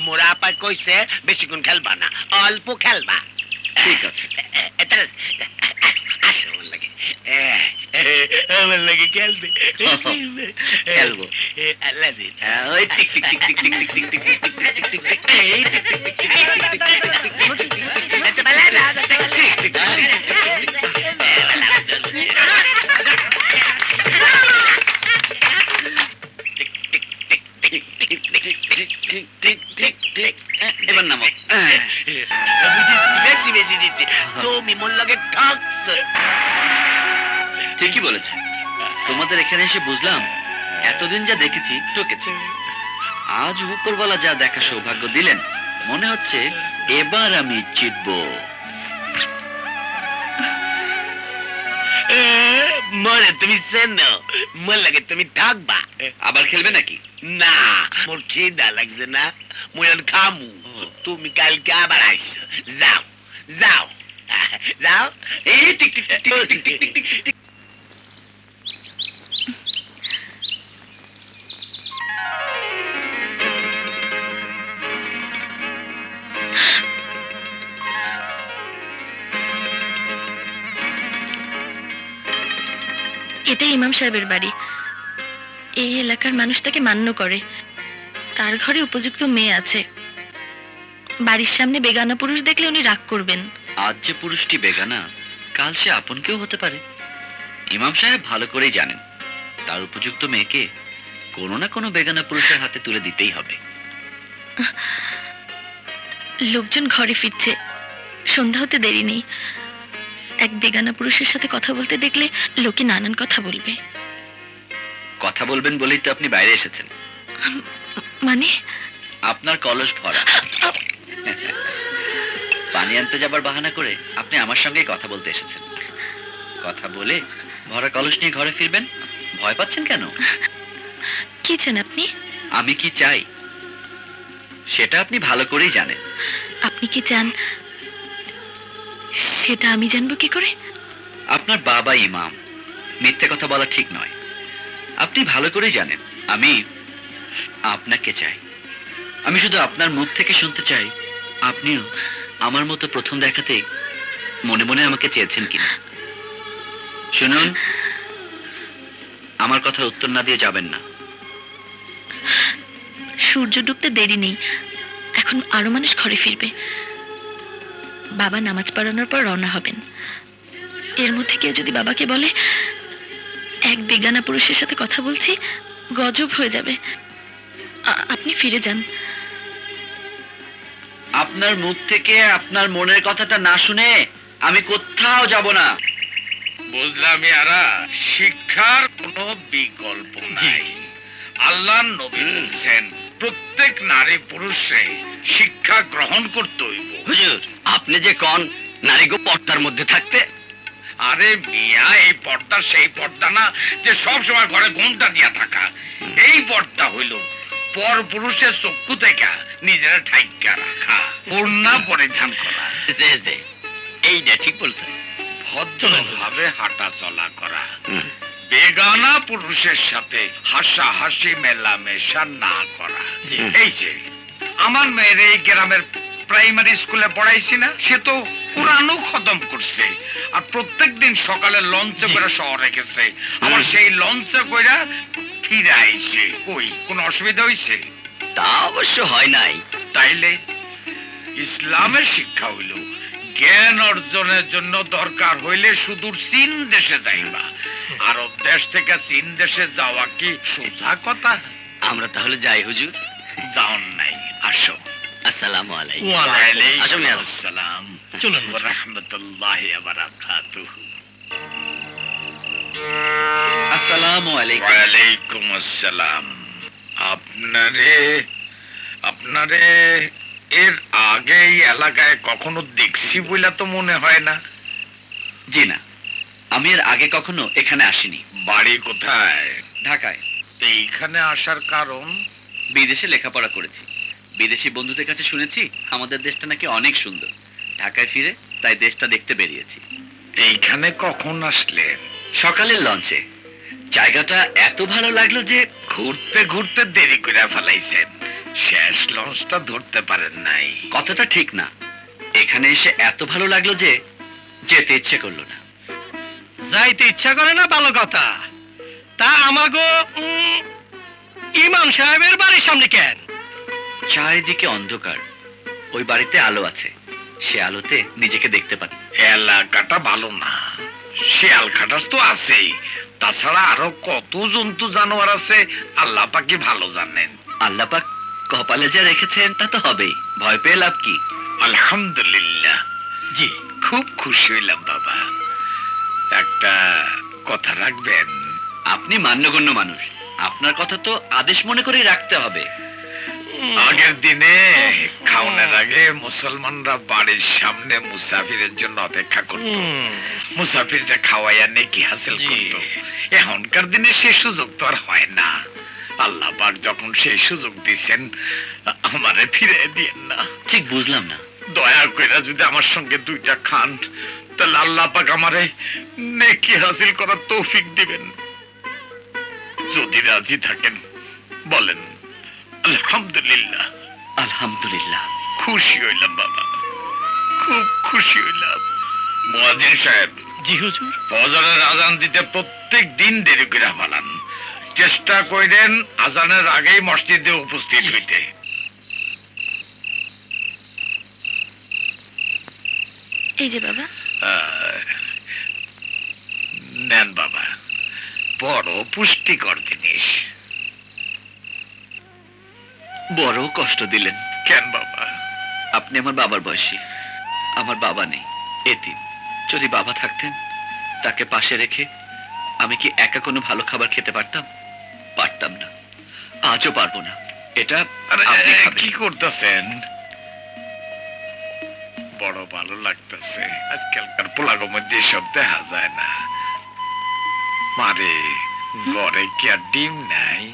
মোরা আপা কইছে বেশিক্ষণ খেলবা না, অল্প খেলবা। ঠিক আছে। আসো আমার লাগে, আমার লাগে খেলবে। খেলবো। আল্লাহ দিন। ওই টিক টিক টিক টিক টিক টিক টিক টিক টিক টিক টিক টিক টিক, এই টিক টিক টিক টিক টিক টিক টিক টিক টিক টিক। এবার নামো। বেশি বেশি দিচ্ছি, তুমি মোর লগে ঠকছ। ঠিকই বলেছ। তোমাদের এখানে এসে বুঝলাম এতদিন যা দেখেছি ঠকেছি। আজ উপরওয়ালা যা দেখা সৌভাগ্য দিলেন, মনে হচ্ছে এবার আমি জিতবো। মরে তুমি চেনো, মোর লাগে তুমি ঠকবা। আবার খেলবে নাকি? না, মোর খিদা লাগছে না, মুই আর খামু। তুমি কালকে আবার আইসো। যাও যাও যাও। এই টিক টিক টিক টিক টিক টিক টিক টিক। এটাই ইমাম সাহেবের বাড়ি। এই এলাকার মানুষ তাকে মান্য করে। তার ঘরে উপযুক্ত মেয়ে আছে। বাড়ির সামনে বেগানা পুরুষ দেখলে উনি রাগ করবেন। আজ যে পুরুষটি বেগানা, কাল সে আপন কেউ হতে পারে। ইমাম সাহেব ভালো করেই জানেন তার উপযুক্ত মেয়েকে কোনো না কোনো বেগানা পুরুষের হাতে তুলে দিতেই হবে। লোকজন ঘরে ফিরছে, সন্ধ্যা হতে দেরি নেই। এক বেগানা পুরুষের সাথে কথা বলতে দেখলে লোকে নানান কথা বলবে। কথা বলবেন বলেই তো আপনি বাইরে এসেছেন। মানে? আপনার কলস ভরা। পানি আনতে যাবার বাহানা করে আপনি আমার সঙ্গেই কথা বলতে এসেছেন। কথা বলে ভরা কলস নিয়ে ঘরে ফিরবেন। ভয় পাচ্ছেন কেন? কি চান আপনি? আমি কি চাই সেটা আপনি ভালো করেই জানেন। আপনি কি চান সেটা আমি জানবো কি করে? আপনার বাবা ইমাম, মিথ্যে কথা বলা ঠিক নয়। আপনি ভালো করেই জানেন আমি আপনাকে চাই। আমি শুধু আপনার মুখ থেকে শুনতে চাই আপনিও আমার মতো প্রথম দেখাতেই মনে মনে আমাকে চেয়েছেন কিনা। শুনুন, আমার কথার উত্তর না দিয়ে যাবেন না। সূর্য ডুবতে দেরি নেই, এখন আরো মানুষ ঘরে ফিরবে। বাবা নামাজ পড়ানোর পর রওনা হবেন। এর মধ্যে কেউ যদি বাবাকে বলে এক বেগানা পুরুষের সাথে কথা বলছি, গজব হয়ে যাবে। আপনি ফিরে যান। আপনার মুখ থেকে আপনার মনের কথাটা না শুনে আমি কোথাও যাব না। বুঝলাম ইয়ারা, শিক্ষার কোনো বিকল্প নাই। আল্লাহর নবী বলছেন প্রত্যেক নারী পুরুষে শিক্ষা গ্রহণ করতে হইব। হুজুর, আপনি যে কোন নারীকে পর্দার মধ্যে থাকতে। আরে মিয়া, এই পর্দা সেই পর্দা না যে সব সময় ঘরে ঘুমটা দিয়া থাকা। এই পর্দা হইল পর পুরুষের চক্ষু থেকে নিজেরা ঠাইকা রাখা, ওড়না পরিধান করা, এইটা ঠিক বলছেন। ভদ্রভাবে হাঁটা চলা করা, বেগানা পুরুষের সাথে হাসাহাসি মেলামেশা না করা। এই যে আমার মেয়ের এই গ্রামের প্রাইমারি স্কুলে পড়াইছি না, সে তো পুরানো খতম করছে। আর প্রত্যেকদিন সকালে লঞ্চে করে শহরে গেছে, আবার সেই লঞ্চে করে ফিরে আইছে। ওই কোন অসুবিধা হইছে? তা অবশ্য হয় নাই। তাইলে ইসলামের শিক্ষা হইল জ্ঞান অর্জনের জন্য দরকার হইলে সুদূর চীন দেশে যাইবা। আরব দেশ থেকে চীন দেশে যাওয়া কি সোজা কথা? আমরা তাহলে যাই হুজুর। যাওন নাই, আসো। আসসালামু আলাইকুম। ওয়ালাইকুম আসো, আসসালাম। চলুন, রাহমাতুল্লাহি ওয়া বারাকাতুহু। আসসালামু আলাইকুম। ওয়ালাইকুম আসসালাম। আপনারে এর আগে এই এলাকায় কখনো দেখছি বলে তো মনে হয় না। জি না, আমি এর আগে কখনো এখানে আসিনি। বাড়ি কোথায়? ঢাকায়। এইখানে আসার কারণ? বিদেশে লেখাপড়া করেছি। বিদেশি বন্ধুদের কাছে শুনেছি আমাদের দেশটা নাকি অনেক সুন্দর। ঢাকায় ফিরে তাই দেশটা দেখতে বেরিয়েছি। এইখানে কখন আসলেন? সকালের লঞ্চে। জায়গাটা এত ভালো লাগলো যে ঘুরতে ঘুরতে দেরি করে ফেলাইছেন। শেষ লঞ্চটা ধরতে পারেন নাই। কথাটা ঠিক না। এখানে এসে এত ভালো লাগলো যে যেতে ইচ্ছে করলো না। যাইতে ইচ্ছা করে না ভালো কথা, তা আমাগো ইমাম সাহেবের বাড়ির সামনে কেন? চারিদিকে অন্ধকার, ওই বাড়িতে আলো আছে, সে আলোতে নিজেকে দেখতে পান। এলাকাটা ভালো না, শিয়াল খাটাস তো আছেই, তাছাড়া আরো কত জন্তু জানোয়ার আছে আল্লাহ পাকি ভালো জানেন। আল্লাহ পাক কপালে যা রেখেছেন তা তো হবেই, ভয় পেয়ে লাভ কি? আলহামদুলিল্লাহ, জি। খুব খুশি হইলাম বাবা। একটা কথা রাখবেন। আপনি মান্যগণ্য মানুষ, আপনার কথা তো আদেশ মনে করেই রাখতে হবে। আগের দিনে খাওয়ানোর আগে মুসলমানরা বাড়ির সামনে মুসাফিরের জন্য অপেক্ষা করত, মুসাফিররা খাওয়াইয়া নেকি হাসিল জি। করত। এখনকার দিনে সে সুযোগ তো আর হয় না। আল্লাহ পাক যখন সেই সুযোগ দিচ্ছেন, আমারে ফিরে দিয়েন না। ঠিক বুঝলাম না। দয়া কইরা যদি আমার সঙ্গে দুইটা খান, তাহলে আল্লাহ পাক আমারে নেকি হাসিল করার তৌফিক দিবেন। যদি রাজি থাকেন বলেন। আলহামদুলিল্লাহ। আলহামদুলিল্লাহ। খুশি হইলাম বাবা, খুব খুশি হইলাম। মুয়াজ্জিন সাহেব, জি হুজুর। ফজরের আজান দিতে প্রত্যেক দিন দেরি করে ফেলান। চেষ্টা করেন আজানের আগেই মসজিদে উপস্থিত হইতে। এই যে বাবা। নেন বাবা, বড় পুষ্টিকর জিনিস। বড় কষ্ট দিলেন। কেন বাবা? আপনি আমার বাবার বয়সী, আমার বাবা নেই, এতিম। যদি বাবা থাকতেন, তাকে পাশে রেখে আমি কি একা কোনো ভালো খাবার খেতে পারতাম? পারতাম না, আজও পারবো না। এটা আরে, আপনি খাবেন। কি করতেছেন? বড় ভালো লাগতেছে। আজকালকার পোলাগো মধ্যে সব দেখা যায় না। মারে, ঘরে কি আর ডিম নাই?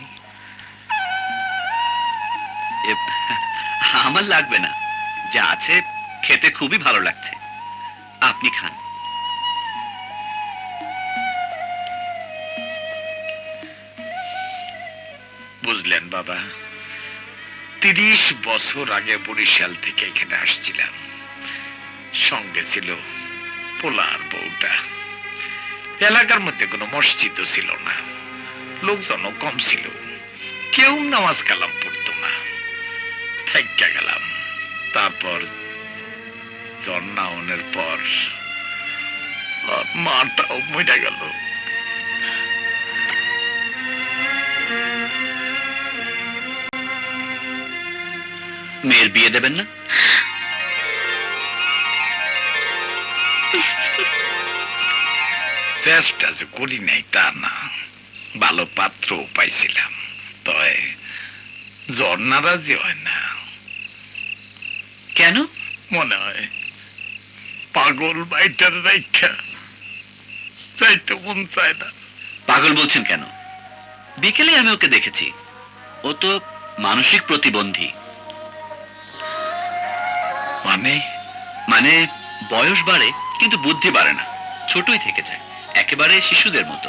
আমার লাগবে না, যা আছে খেতে খুবই ভালো লাগছে। আপনি খান। বুঝলেন বাবা, 30 বছর আগে বরিশাল থেকে এখানে আসছিলাম। সঙ্গে ছিল পোলার বউটা। এলাকার মধ্যে কোনো মসজিদও ছিল না, লোকজনও কম ছিল, কেউ নামাজ কালাম পড়তো না। থাইকা গেলাম। তারপর জন্নাওনের পর মাটাও মরে গেল। মেয়ের বিয়ে দেবেন না? চেষ্টা যে করি নাই তা না, ভালো পাত্র পাইছিলাম, তয় জ্বর নারাজি হয় না। কেন? মনে হয় পাগল বাইটার রাইখা যাইতে মন চায় না। পাগল বলছেন কেন? বিকেলে আমি ওকে দেখেছি, ও তো মানসিক প্রতিবন্ধী। মানে? মানে বয়স বাড়ে কিন্তু বুদ্ধি বাড়ে না, ছোটই থেকে যায়, একেবারে শিশুদের মতো।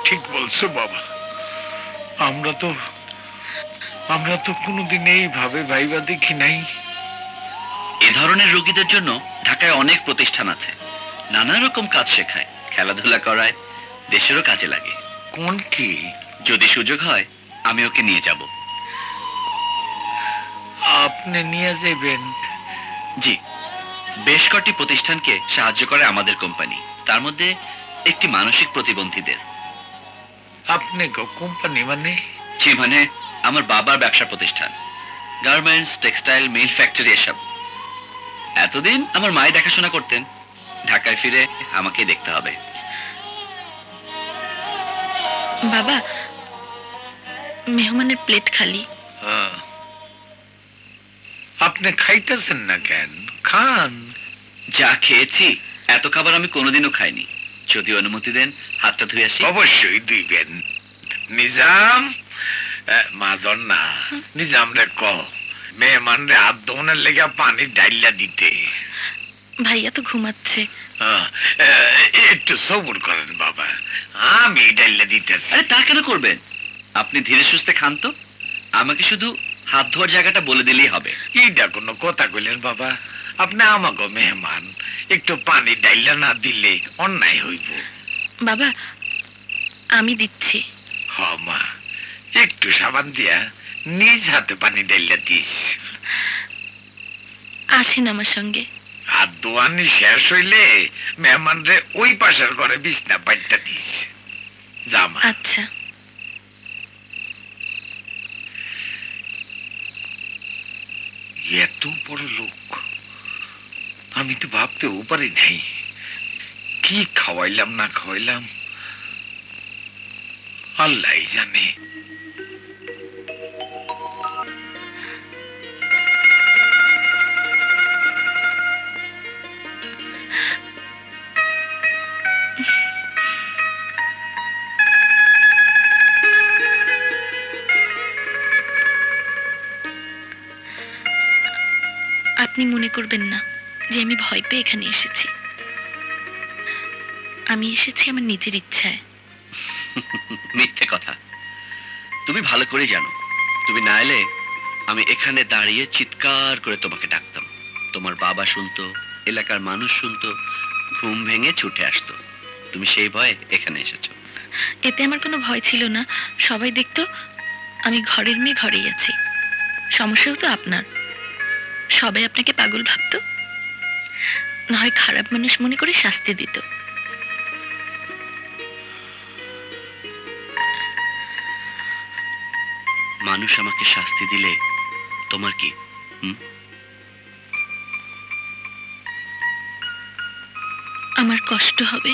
ঠিক বলছো বাবা। আমরা তো কোনোদিন এইভাবে ভাইবা দেখি নাই। এ ধরনের রোগীদের জন্য ঢাকায় অনেক প্রতিষ্ঠান আছে, নানা রকম কাজ শেখায়, খেলাধুলা করায়, দেশেরও কাজে লাগে। কোন কি? যদি সুযোগ হয় আমি ওকে নিয়ে যাব। আপনি নিয়ে যাবেন? জি, বেশ কটি প্রতিষ্ঠানকে সাহায্য করে আমাদের কোম্পানি, তার মধ্যে একটি মানসিক প্রতিবন্ধীদের। আপনি কোম্পানি মানে? জি, মানে আমার বাবার ব্যবসা প্রতিষ্ঠান, গার্মেন্টস, টেক্সটাইল, মিল, ফ্যাক্টরি, এসব। এতদিন আমার মাই দেখাশোনা করতেন, ঢাকায় ফিরে আমাকেই দেখতে হবে। বাবা, মেহমানের প্লেট খালি। আপনি খাইতেছেন না কেন? খান। যা খেয়েছি এত খাবার আমি কোনোদিনও খাইনি। যদি অনুমতি দেন হাতটা ধুয়ে আসি। অবশ্যই দিবেন। নিজাম, মাজন না, নিজাম রে কহ মেহমান রে হাত ধোনের লেগে পানি ডাইলা দিতে। ভাইয়া তো ঘুমাচ্ছে। একটু সবুর করেন বাবা, আমি ডাইলা দিতেছি। আরে তা কেন করবেন? আপনি ধীরে সুস্থে খান তো, আমাকে শুধু হাত ধোয়ার জায়গাটা বলে দিলেই হবে। এইটা কোনো কথা কইলেন বাবা? আপনি আমাকে মেহমান, একটু পানি ডাইলা না দিলে অন্যায় হইব। বাবা, আমি দিচ্ছি। হ মা, একটু সাবান দিয়া নিজ হাতে পানি ডাইলা দিস। আসেন আমার সঙ্গে। হাত দোয়ানি শেষ হইলে মেহমান রে ওই পাশের ঘরে বিছনা পাইটা দিস। যা মা। আচ্ছা। এত বড় লোক আমি তো ভাবতেও পারি নাই। কি খাওয়াইলাম না খাওয়াইলাম আল্লাহ জানে। আপনি মনে করবেন না যে আমি ভয় পেয়ে এখানে এসেছি। আমি এসেছি আমার নিজের ইচ্ছায়। মিথ্যে কথা। তুমি ভালো করে জানো, তুমি না এলে আমি এখানে দাঁড়িয়ে চিৎকার করে তোমাকে ডাকতাম। তোমার বাবা শুনতো, এলাকার মানুষ শুনতো, ঘুম ভেঙে ছুটে আসতো। তুমি সেই ভয়ে এখানে এসেছো। এতে আমার কোনো ভয় ছিল না। সবাই দেখতো আমি ঘরের মেয়ে ঘরেই আছি। সমস্যা হতো আপনার। সবাই আপনাকে পাগল ভাবতো, নয় খারাপ মানুষ মনে করে শাস্তি দিত। মানুষ আমাকে শাস্তি দিলে তোমার কি? আমার কষ্ট হবে।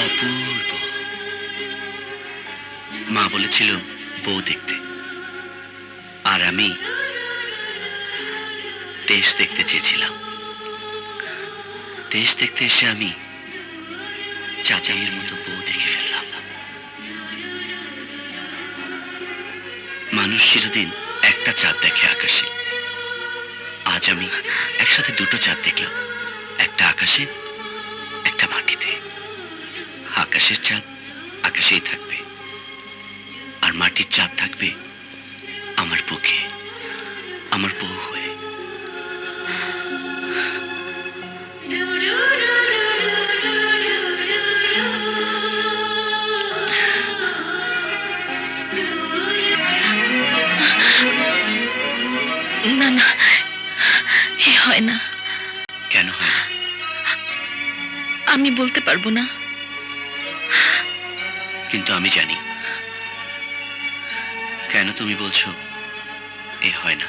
অপূর্ব। মা বলেছিল বউ দেখতে, আর আমি দেশ দেখতে চেয়েছিলাম। দেশ দেখতে এসে আমি চাচাইয়ের মতো বউ দেখে ফেললাম। মানুষ চিরদিন একটা চাঁদ দেখে আকাশে। আজ আমি একসাথে দুটো চাঁদ দেখলাম, একটা আকাশে, একটা মাটিতে। আকাশের চাঁদ আকাশেই থাকবে, আর মাটির চাঁদ থাকবে আমার বুকে, আমার বউ হয়ে। না না, এ হয় না। কেন হয় না? আমি বলতে পারবো না। কিন্তু আমি জানি কেন তুমি বলছো এ হয় না।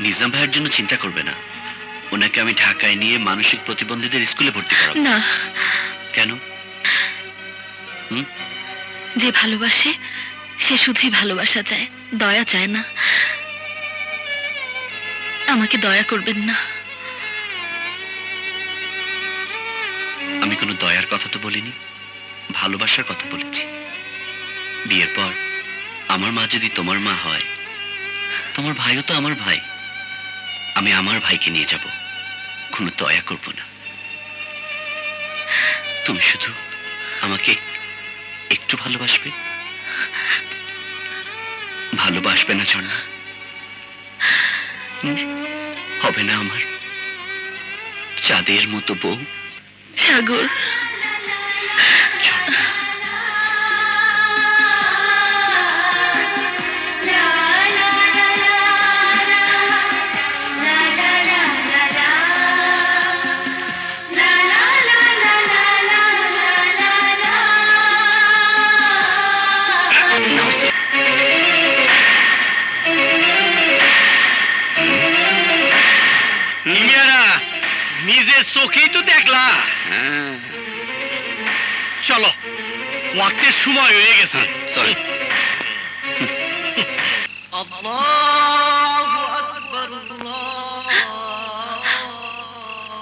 নিজাম ভাইয়ের জন্য চিন্তা করবে না। ওনাকে আমি ঢাকায় নিয়ে মানসিক প্রতিবন্ধীদের স্কুলে ভর্তি করাবো। না। কেন? যে ভালোবাসে সে শুধুই ভালোবাসা চায়, দয়া চায় না। আমাকে দয়া করবেন না। আমি কোনো দয়ার কথা তো বলিনি, ভালোবাসার কথা বলেছি। বিয়ের পর আমার মা যদি তোমার মা হয়, তোমার ভাইও তো আমার ভাই। আমি আমার ভাইকে নিয়ে যাব, কোনো দয়া করব না। তুমি শুধু আমাকে একটু ভালোবাসবে। ভালোবাসবে না ঝর্ণা? হবে না আমার চাঁদের মতো বউ? সাগর, ঝর্ণা, নিমিয়ারা নিজের চোখেই তো দেখলা। হ্যাঁ, চলো, ওয়াক্তের সময় হয়ে গেছে। চলো।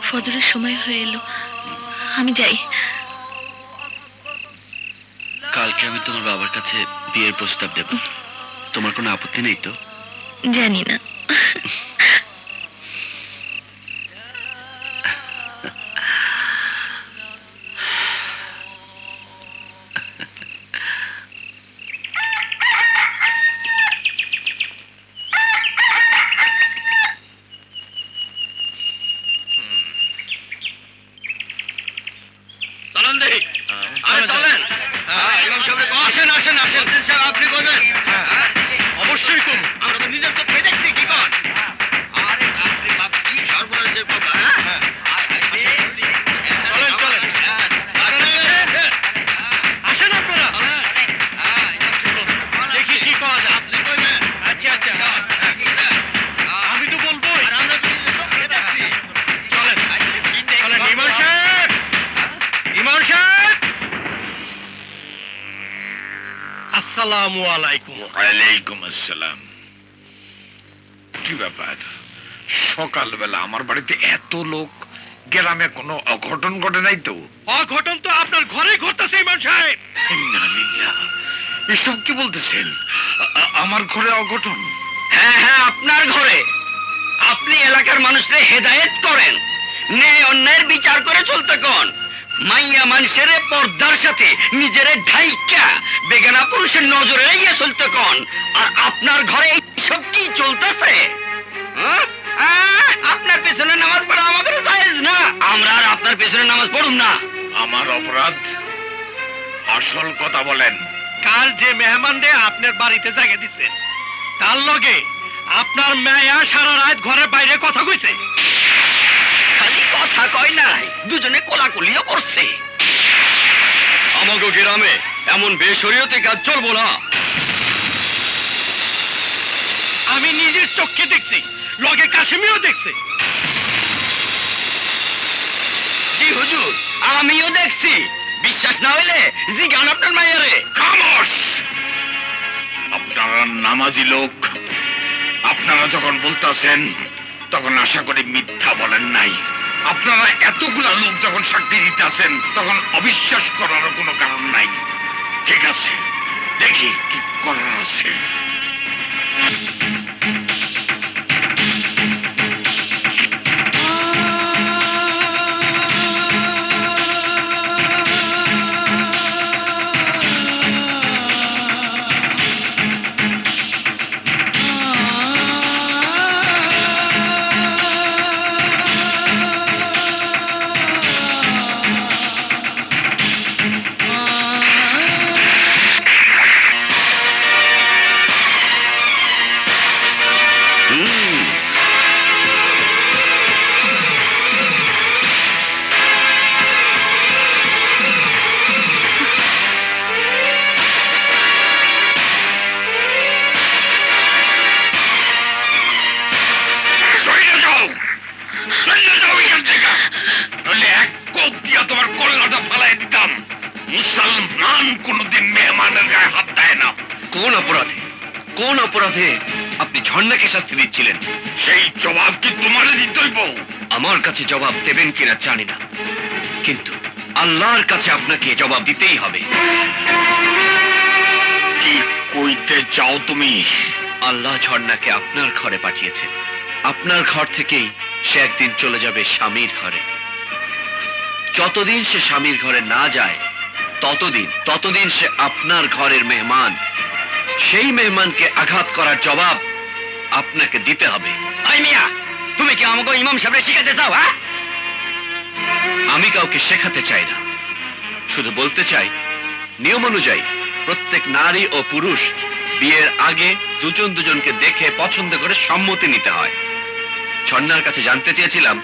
ফজরের সময় হয়ে এলো, আমি যাই। কালকে আমি তোমার বাবার কাছে বিয়ের প্রস্তাব দেব। তোমার কোনো আপত্তি নেই তো? জানি না। দেখি। আরে চলেন। ইমাম সাহেব আসেন আসেন আসেন সাহেব, আপনি করবেন? অবশ্যই করব। আমরা তো নিজের চোখে দেখছি, কি কর? আরে বাপরে বাপ, কি সর্বনাশের কথা, হ্যাঁ? চলেন চলেন, আসেন আপনারা, দেখি কি করা যায়। আচ্ছা আচ্ছা, আমি তো বলবো। চলেন চলেন, ইমাম সাহেব, ইমাম সাহেব, আসসালামু আলাইকুম। ওয়ালাইকুম আসসালাম। কি ব্যাপার, সকালবেলা আমার বাড়িতে এত লোক, গ্রামে কোনো অঘটন ঘটে নাই তো? অঘটন তো আপনার ঘরে ঘটতেছে ইমাম সাহেব। ইন্না লিল্লাহ, এসব কি বলতেছেন? আমার ঘরে অঘটন? হ্যাঁ হ্যাঁ, আপনার ঘরে। আপনি এলাকার মানুষরে হেদায়েত করেন, ন্যায় অন্যায়ের বিচার করে চলতে কোন। মাইয়া মানুষের পর্দার সাথে নিজেরে ঢাইকা বেগানা পুরুষের নজরে এড়িয়ে চলতে কোন। আর আপনার ঘরে সব কি চলতেছে? হ্যাঁ? আপনার পেছনে নামাজ পড়া আমাদের জায়েজ না। আমরা আর আপনার পেছনে নামাজ পড়ুন না। আমার অপরাধ? আসল কথা বলেন। কাল যে মেহমানরে আপনার বাড়িতে জায়গা দিচ্ছেন, তার লগে আপনার মেয়া সারা রাত ঘরের বাইরে কথা কইছে। খালি কথা কয় নাই, দুজনে কোলাকুলিও করছে। আমাগো গ্রামে এমন বেশরীয়তে কাজ চলবো না। আমি নিজের চোখে দেখছি, লগে কাশেমিও দেখছে। জি হুজুর, আমিও দেখছি। বিশ্বাস না হইলে জিজ্ঞান আপনার মাইয়ারে। খামোশ! আপনারা নামাজি লোক, আপনারা যখন বলতেছেন তখন আশা করি মিথ্যা বলেন নাই। আপনারা এতগুলা লোক যখন সাক্ষী দিতেছেন তখন অবিশ্বাস করার কোনো কারণ নাই। ঠিক আছে, দেখি কি করার আছে। চলে যাও, চলে যাও এখান থেকে, নইলে এক কোপ দিয়া তোমার কল্লাটা ফালাই দিতাম। মুসলমান কোনদিন মেহমানের গায়ে হাত দেয় না। কোন অপরাধে, কোন অপরাধে আপনি ঝর্ণাকে শাস্তি দিচ্ছিলেন? সেই জবাব কি তোমারে দিতে হইব? আমার কাছে জবাব দেবেন কিনা জানি না, কিন্তু আল্লাহর কাছে আপনাকে জবাব দিতেই হবে। কি কইতে চাও তুমি? আল্লাহ ঝর্ণাকে আপনার ঘরে পাঠিয়েছেন। আপনার ঘর থেকেই সে একদিন চলে যাবে স্বামীর ঘরে। যতদিন সে স্বামীর ঘরে না যায় ততদিন সে আপনার ঘরের মেহমান। সেই মেহমানকে আঘাত করার জবাব আপনাকে দিতে হবে। আই মিয়া, তুমি কি আমাকে ইমাম সাহেবকে শিখাতে চাও? হ্যাঁ, আমি কাউকে শেখাতে চাই না, শুধু বলতে চাই নিয়ম অনুযায়ী প্রত্যেক নারী ও পুরুষ বিয়ের আগে দুজন দুজনকে দেখে পছন্দ করে সম্মতি নিতে হয়। ঝর্ণার কাছে জানতে চেয়েছিলাম,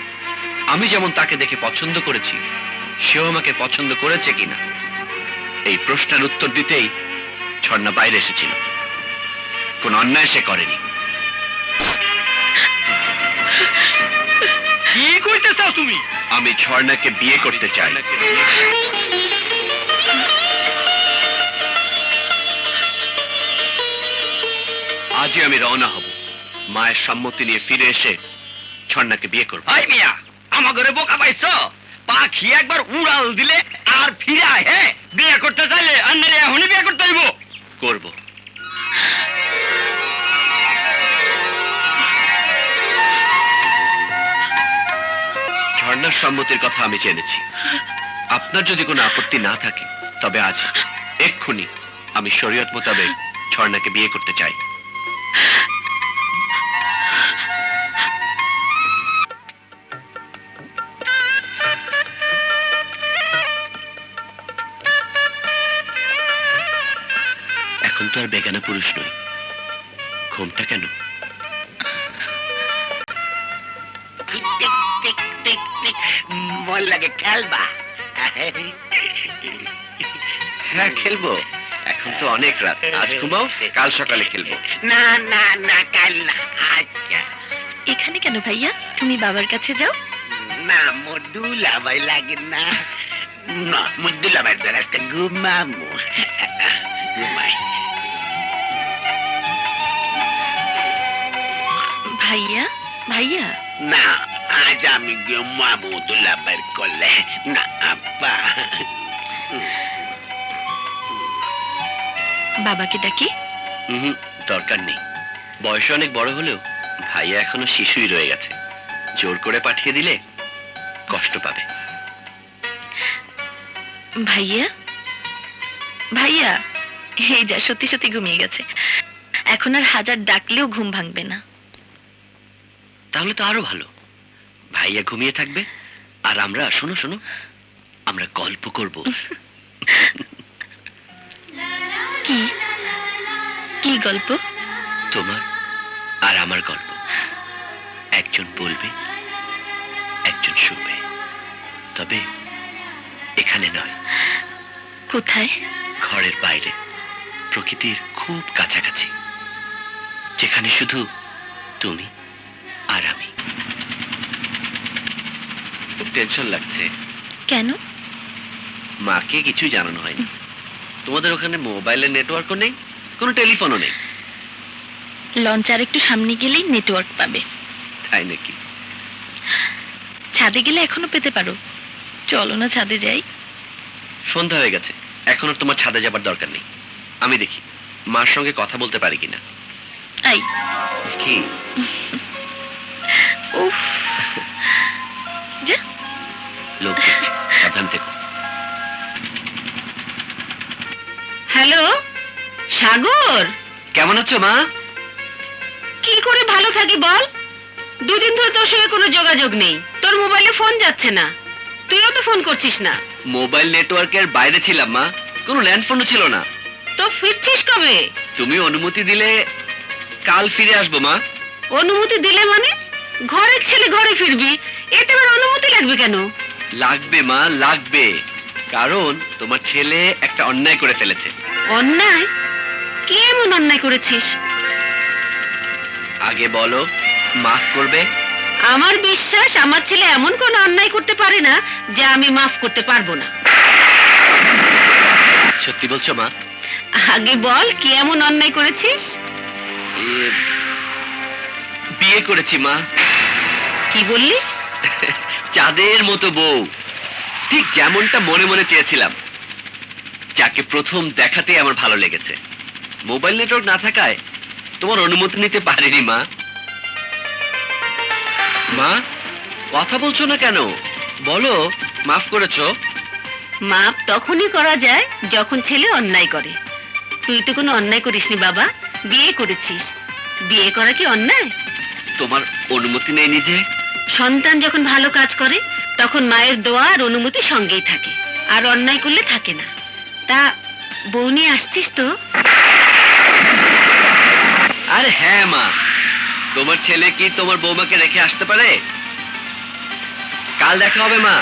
আমি যেমন তাকে দেখে পছন্দ করেছি, সেও আমাকে পছন্দ করেছে কিনা। এই প্রশ্নের উত্তর দিতেই ঝর্ণা বাইরে এসেছিল। কোন অন্যায় সে করেনি। কি কইতে চাও তুমি? আমি ঝর্ণাকে বিয়ে করতে চাই। আজই আমি রওনা হব। মায়ের সম্মতি নিয়ে ফিরে এসে ঝর্ণাকে বিয়ে করব। ভাই মিয়া, আমার ঘরে বোকা পাইছো? পাখি একবার উড়াল দিলে আর ফিরে আহে। বিয়ে করতে চাইলে আন্নারে এখনই বিয়ে করতে হইব। করব। ঝর্ণার সম্মতির কথা আমি জেনেছি। আপনার যদি কোনো আপত্তি না থাকে তবে আজ এক্ষুনি আমি শরীয়ত মোতাবেক ঝর্ণাকে বিয়ে করতে চাই। তো আর বেগানা পুরুষ নই। ঘুমটা কেন? টিক টিক টিক টিক টিক মন লাগে খেলবা? হ্যাঁ খেলবো, এখন তো অনেক রাত। আজ ঘুমাও, কাল সকালে খেলবো। না না না, কাল না, আজকে। এখানে কেন ভাইয়া? তুমি বাবার কাছে যাও। না, মোর দুলাভাই লাগে না। না, মোর দুলাভাই তো রাস্তা ঘুমামু। ঘুমাই। ভাইয়া ভাইয়া, না, আজ আমি ঘুমাবো দুলাভাইয়ের কোলে। না আব্বা। বাবাকে ডাকি? দরকার নেই। বয়স অনেক বড় হলেও ভাইয়া এখনো শিশুই রয়ে গেছে। জোর করে পাঠিয়ে দিলে কষ্ট পাবে। ভাইয়া ভাইয়া, এই যা সত্যি সত্যি ঘুমিয়ে গেছে। এখন আর হাজার ডাকলেও ঘুম ভাঙবে না। তাহলে তো আরো ভালো। ভাইয়া ঘুমিয়ে থাকবে আর আমরা, শোনো শোনো, আমরা গল্প করব। কি কি গল্প? তোমার আর আমার গল্প। একজন বলবে, একজন শুনবে, তবে এখানে নয়। কোথায়? ঘরের বাইরে, প্রকৃতির খুব কাছাকাছি, যেখানে শুধু তুমি আর আমি। খুব টেনশন লাগছে। কেন? মাকে কিছুই জানানো হয়নি। তোমাদের ওখানে মোবাইলের নেটওয়ার্কও নেই, কোনো টেলিফোনও নেই। লঞ্চ আর একটু সামনে গেলেই নেটওয়ার্ক পাবে। তাই নাকি? ছাদে গেলে এখনো পেতে পারো। চলো না ছাদে যাই। সন্ধ্যা হয়ে গেছে, এখন আর তোমার ছাদে যাবার দরকার নেই। আমি দেখি মার সঙ্গে কথা বলতে পারি কিনা। আই কি? উফ, যা। লোক দেখছি, সাবধান থেকো। হ্যালো সাগর, কেমন আছো মা? কি করে ভালো থাকি বল? দুদিন ধরে তোর সঙ্গে কোনো যোগাযোগ নেই। তোর মোবাইলে ফোন যাচ্ছে না, তুইও তো ফোন করছিস না। মোবাইল নেটওয়ার্কের বাইরে ছিলাম মা, কোনো ল্যান্ডফোনও ছিল না। তো ফিরছিস কবে? তুমি অনুমতি দিলে কাল ফিরে আসবো মা। অনুমতি দিলে মানে? ঘরের ছেলে ঘরে ফিরবি, এতে আবার অনুমতি লাগবে কেন? লাগবে মা, লাগবে। কারণ তোমার ছেলে একটা অন্যায় করে ফেলেছে। অন্যায়? কি এমন অন্যায় করেছিস? আগে বলো, মাফ করবে? আমার বিশ্বাস আমার ছেলে এমন কোনো অন্যায় করতে পারে না যা আমি মাফ করতে পারবো না। সত্যি বলছো মা? আগে বল, কি এমন অন্যায় করেছিস? বিয়ে করেছি মা। কি বললি? চাঁদের মতো বউ, ঠিক যেমনটা মনে মনে চেয়েছিলাম, যাকে প্রথম দেখাতে আমার ভালো লেগেছে। মোবাইল নেটওয়ার্ক না থাকায় তোমার অনুমতি নিতে পারিনি মা। মা, কথা বলছো না কেন? বলো, মাফ করেছো? মাপ তখনই করা যায় যখন ছেলে অন্যায় করে। তুই তো কোনো অন্যায় করিসনি বাবা, বিয়ে করেছিস। বিয়ে করা কি অন্যায়? তোমার অনুমতি নেই যে? সন্তান যখন ভালো কাজ করে তখন মায়ের দোয়া আর অনুমতি সঙ্গেই থাকে, আর অন্যায় করলে থাকে না। তা বউ নিয়ে আসছিস তো? আরে হ্যাঁ মা, তোমার ছেলে কি তোমার বৌমাকে রেখে আসতে পারে? কাল দেখা হবে মা,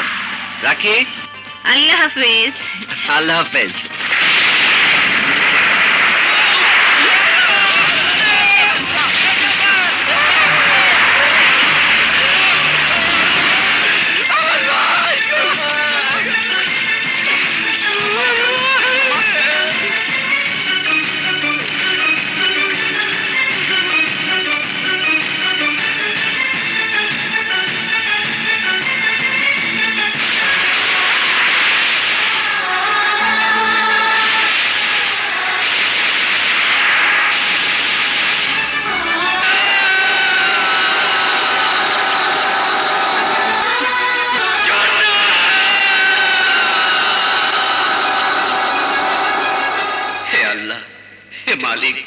রাখি। আল্লাহ হাফেজ। আল্লাহ হাফেজ। হে মালিক,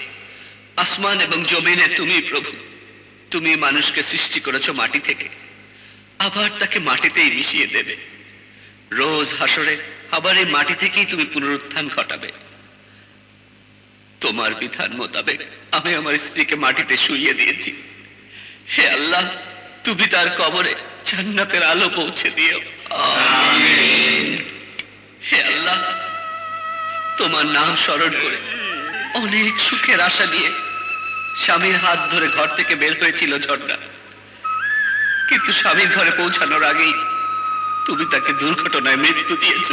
আসমান এবং জমিনে তুমি প্রভু। তুমি মানুষকে সৃষ্টি করেছো মাটি থেকে, আবার তাকে মাটিতেই মিশিয়ে দেবে। রোজ হাসরে আবার এই মাটি থেকেই তুমি পুনরুত্থান ঘটাবে। তোমার বিধান মোতাবেক আমি আমার স্ত্রীকে মাটিতে শুইয়ে দিয়েছি। হে আল্লাহ, তুমি তার কবরে জান্নাতের আলো পৌঁছে দিও। হে আল্লাহ, তোমার নাম স্মরণ করে অনেক সুখের আশা নিয়ে স্বামীর হাত ধরে ঘর থেকে বের হয়েছিল ঝর্ণা, কিন্তু স্বামীর ঘরে পৌঁছানোর আগেই তুমি তাকে দুর্ঘটনায় মৃত্যু দিয়েছ।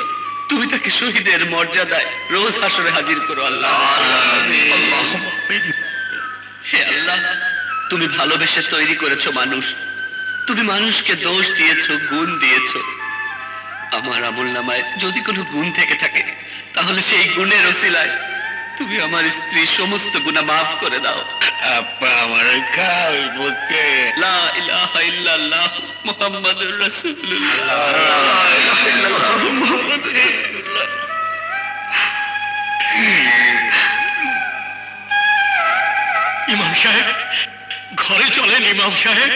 তুমি তাকে শহীদের মর্যাদায় রোজ হাসরে হাজির করো আল্লাহ। হে আল্লাহ, তুমি ভালোবেসে তৈরি করেছো মানুষ, তুমি মানুষকে দোষ দিয়েছো, গুণ দিয়েছো। আমার আমলনামায় যদি কোনো গুণ থেকে থাকে তাহলে সেই গুণের ওসিলায় তুমি আমার স্ত্রীর সমস্ত গুনাহ মাফ করে দাও। আপা আমার খাওয়াইবো কে? লা ইলাহা ইল্লাল্লাহ মুহাম্মাদুর রাসূলুল্লাহ। ইমাম সাহেব, ঘরে চলেন ইমাম সাহেব।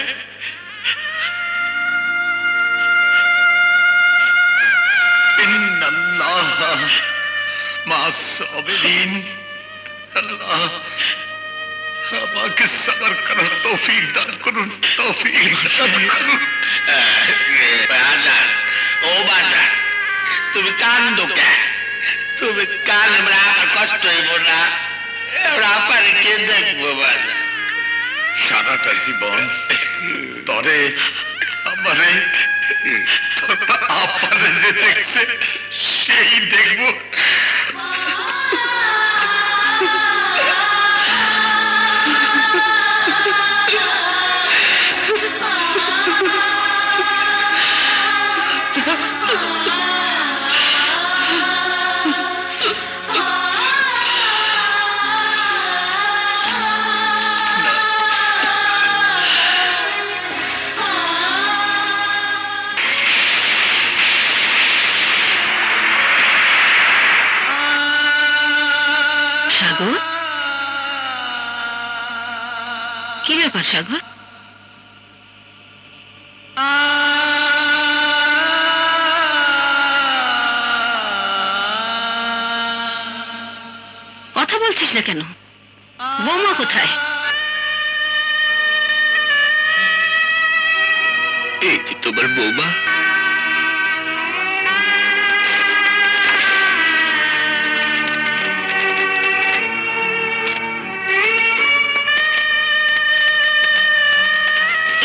ইন্নাল্লাহ মা'আস সাবিরিন। আল্লাহ আমাকে সবর করার তৌফিক দান করুন, তৌফিক দান করুন। বাজার, ও বাজার, তুমি কান্দো কে? তুমি কান আমরা আমার কষ্ট হইব না? এবার আপারে কে দেখবো বাজার? সারাটা জীবন তরে আমারে আপারে যে দেখছে সেই দেখব। সাগর, কি ব্যাপার সাগর? কথা বলছিস না কেন? বৌমা কোথায়? এই যে তোমার বৌমা।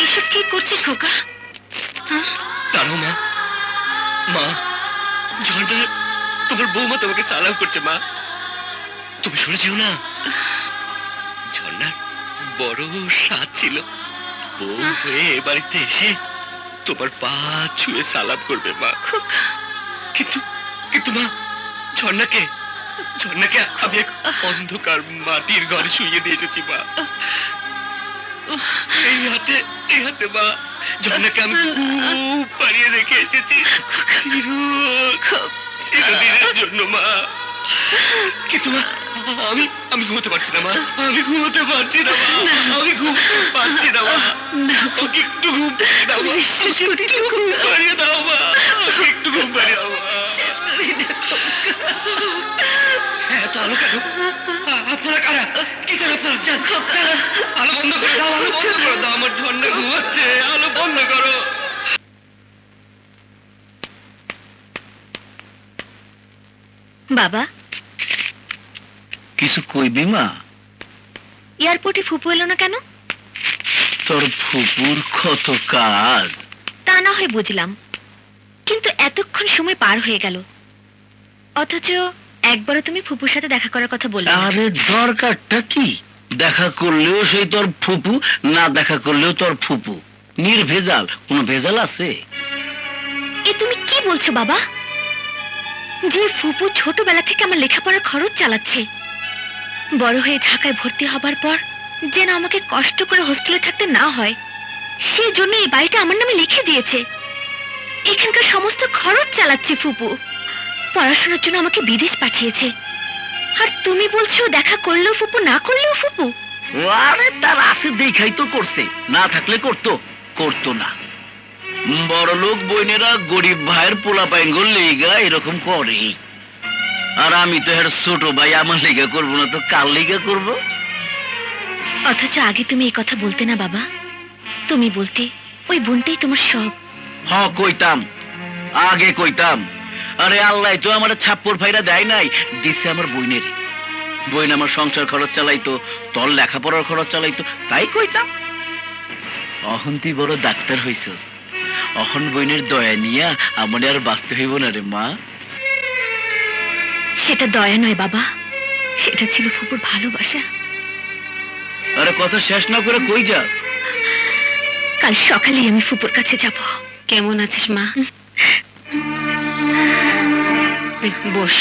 এসব কি করছিস খোকা? দাঁড়াও মা, মা, ঝর্ণা, তোমার বৌমা তোমাকে সালাম করছে মা। তুমি শুনেছিও না? ঝর্ণার বড় স্বাদ ছিল বউ হয়ে এ বাড়িতে এসে তোমার পা ছুঁয়ে সালাম করবে মা। কিন্তু কিন্তু মা, ঝর্ণাকে আমি এক অন্ধকার মাটির ঘরে শুইয়ে দিয়ে এসেছি মা। এই হাতে মা, ঝর্ণাকে আমি খুব পাড়িয়ে রেখে এসেছি চিরদিনের জন্য মা। কিন্তু মা, আমি ঘুমোতে পারছি না মা, আমি ঘুমোতে পারছি না মা, আমি ঘুমোতে পারছি না মা। আমাকে একটু ঘুম পাড়িয়ে দাও মা, একটু ঘুম পাড়িয়ে দাও মা, একটু ঘুম পাড়িয়ে দাও মা। এত আলো কেন? আপনারা কারা? কি চান আপনারা? যান, আলো বন্ধ করে দাও, আলো বন্ধ করে দাও। আমার ঝর্ণা ঘুমাচ্ছে, আলো বন্ধ করো। বাবা, কিছু কইবি মা? এয়ারপোর্টে ফুপু এলো না কেন? তোর ফুপুর কত কাজ। তা না হয় বুঝলাম, কিন্তু এতক্ষণ সময় পার হয়ে গেল, অথচ একবারও তুমি ফুপুর সাথে দেখা করার কথা বললে না। আরে দরকারটা কি? দেখা করলেও সেই তোর ফুপু, না দেখা করলেও তোর ফুপু। নির্ভেজাল, কোনো ভেজাল আছে? এ তুমি কি বলছো বাবা? যে ফুপু ছোটবেলা থেকে আমার লেখাপড়ার খরচ চালাচ্ছে, বড় হয়ে ঢাকায় ভর্তি হবার পর যেন আমাকে কষ্ট করে হোস্টেলে থাকতে না হয়, সেই জন্য এই বাড়িটা আমার নামে লিখে দিয়েছে। এখানকার সমস্ত খরচ চালাচ্ছে ফুপু। পড়াশোনার জন্য আমাকে বিদেশ পাঠিয়েছে, আর তুমি বলছো দেখা করলেও ফুপু, না করলেও ফুপু। আরে তার আছে দেখাই তো করছে, না থাকলে করতো না। বড় লোক বইনেরা গরিব ভাইয়ের পোলা পাইন গো লেগা এরকম করে। আর আমি তো এর ছোট ভাই, আমার লিগা করবো না তো কার লিগা করবো? অথচ আগে তুমি এই কথা বলতে না বাবা। তুমি বলতে ওই বোনটাই তোমার সব। কইতাম, আগে কইতাম। আরে আল্লাহ তো আমার ছাপ্পর ফাইরা দেয় নাই, দিছে আমার বইনের। বইন আমার সংসার খরচ চালাইতো, তোর লেখাপড়ার খরচ চালাইতো, তাই কইতাম। অহন তুই বড় ডাক্তার হইছস, অহন বইনের দয়া নিয়া আমার আর বাঁচতে হইব না রে মা। সেটা দয়া নয় বাবা, সেটা ছিল ফুপুর ভালোবাসা। আরে কথা শেষ না করে কই যাস? কাল সকালেই আমি ফুপুর কাছে যাব। কেমন আছিস মা? বস।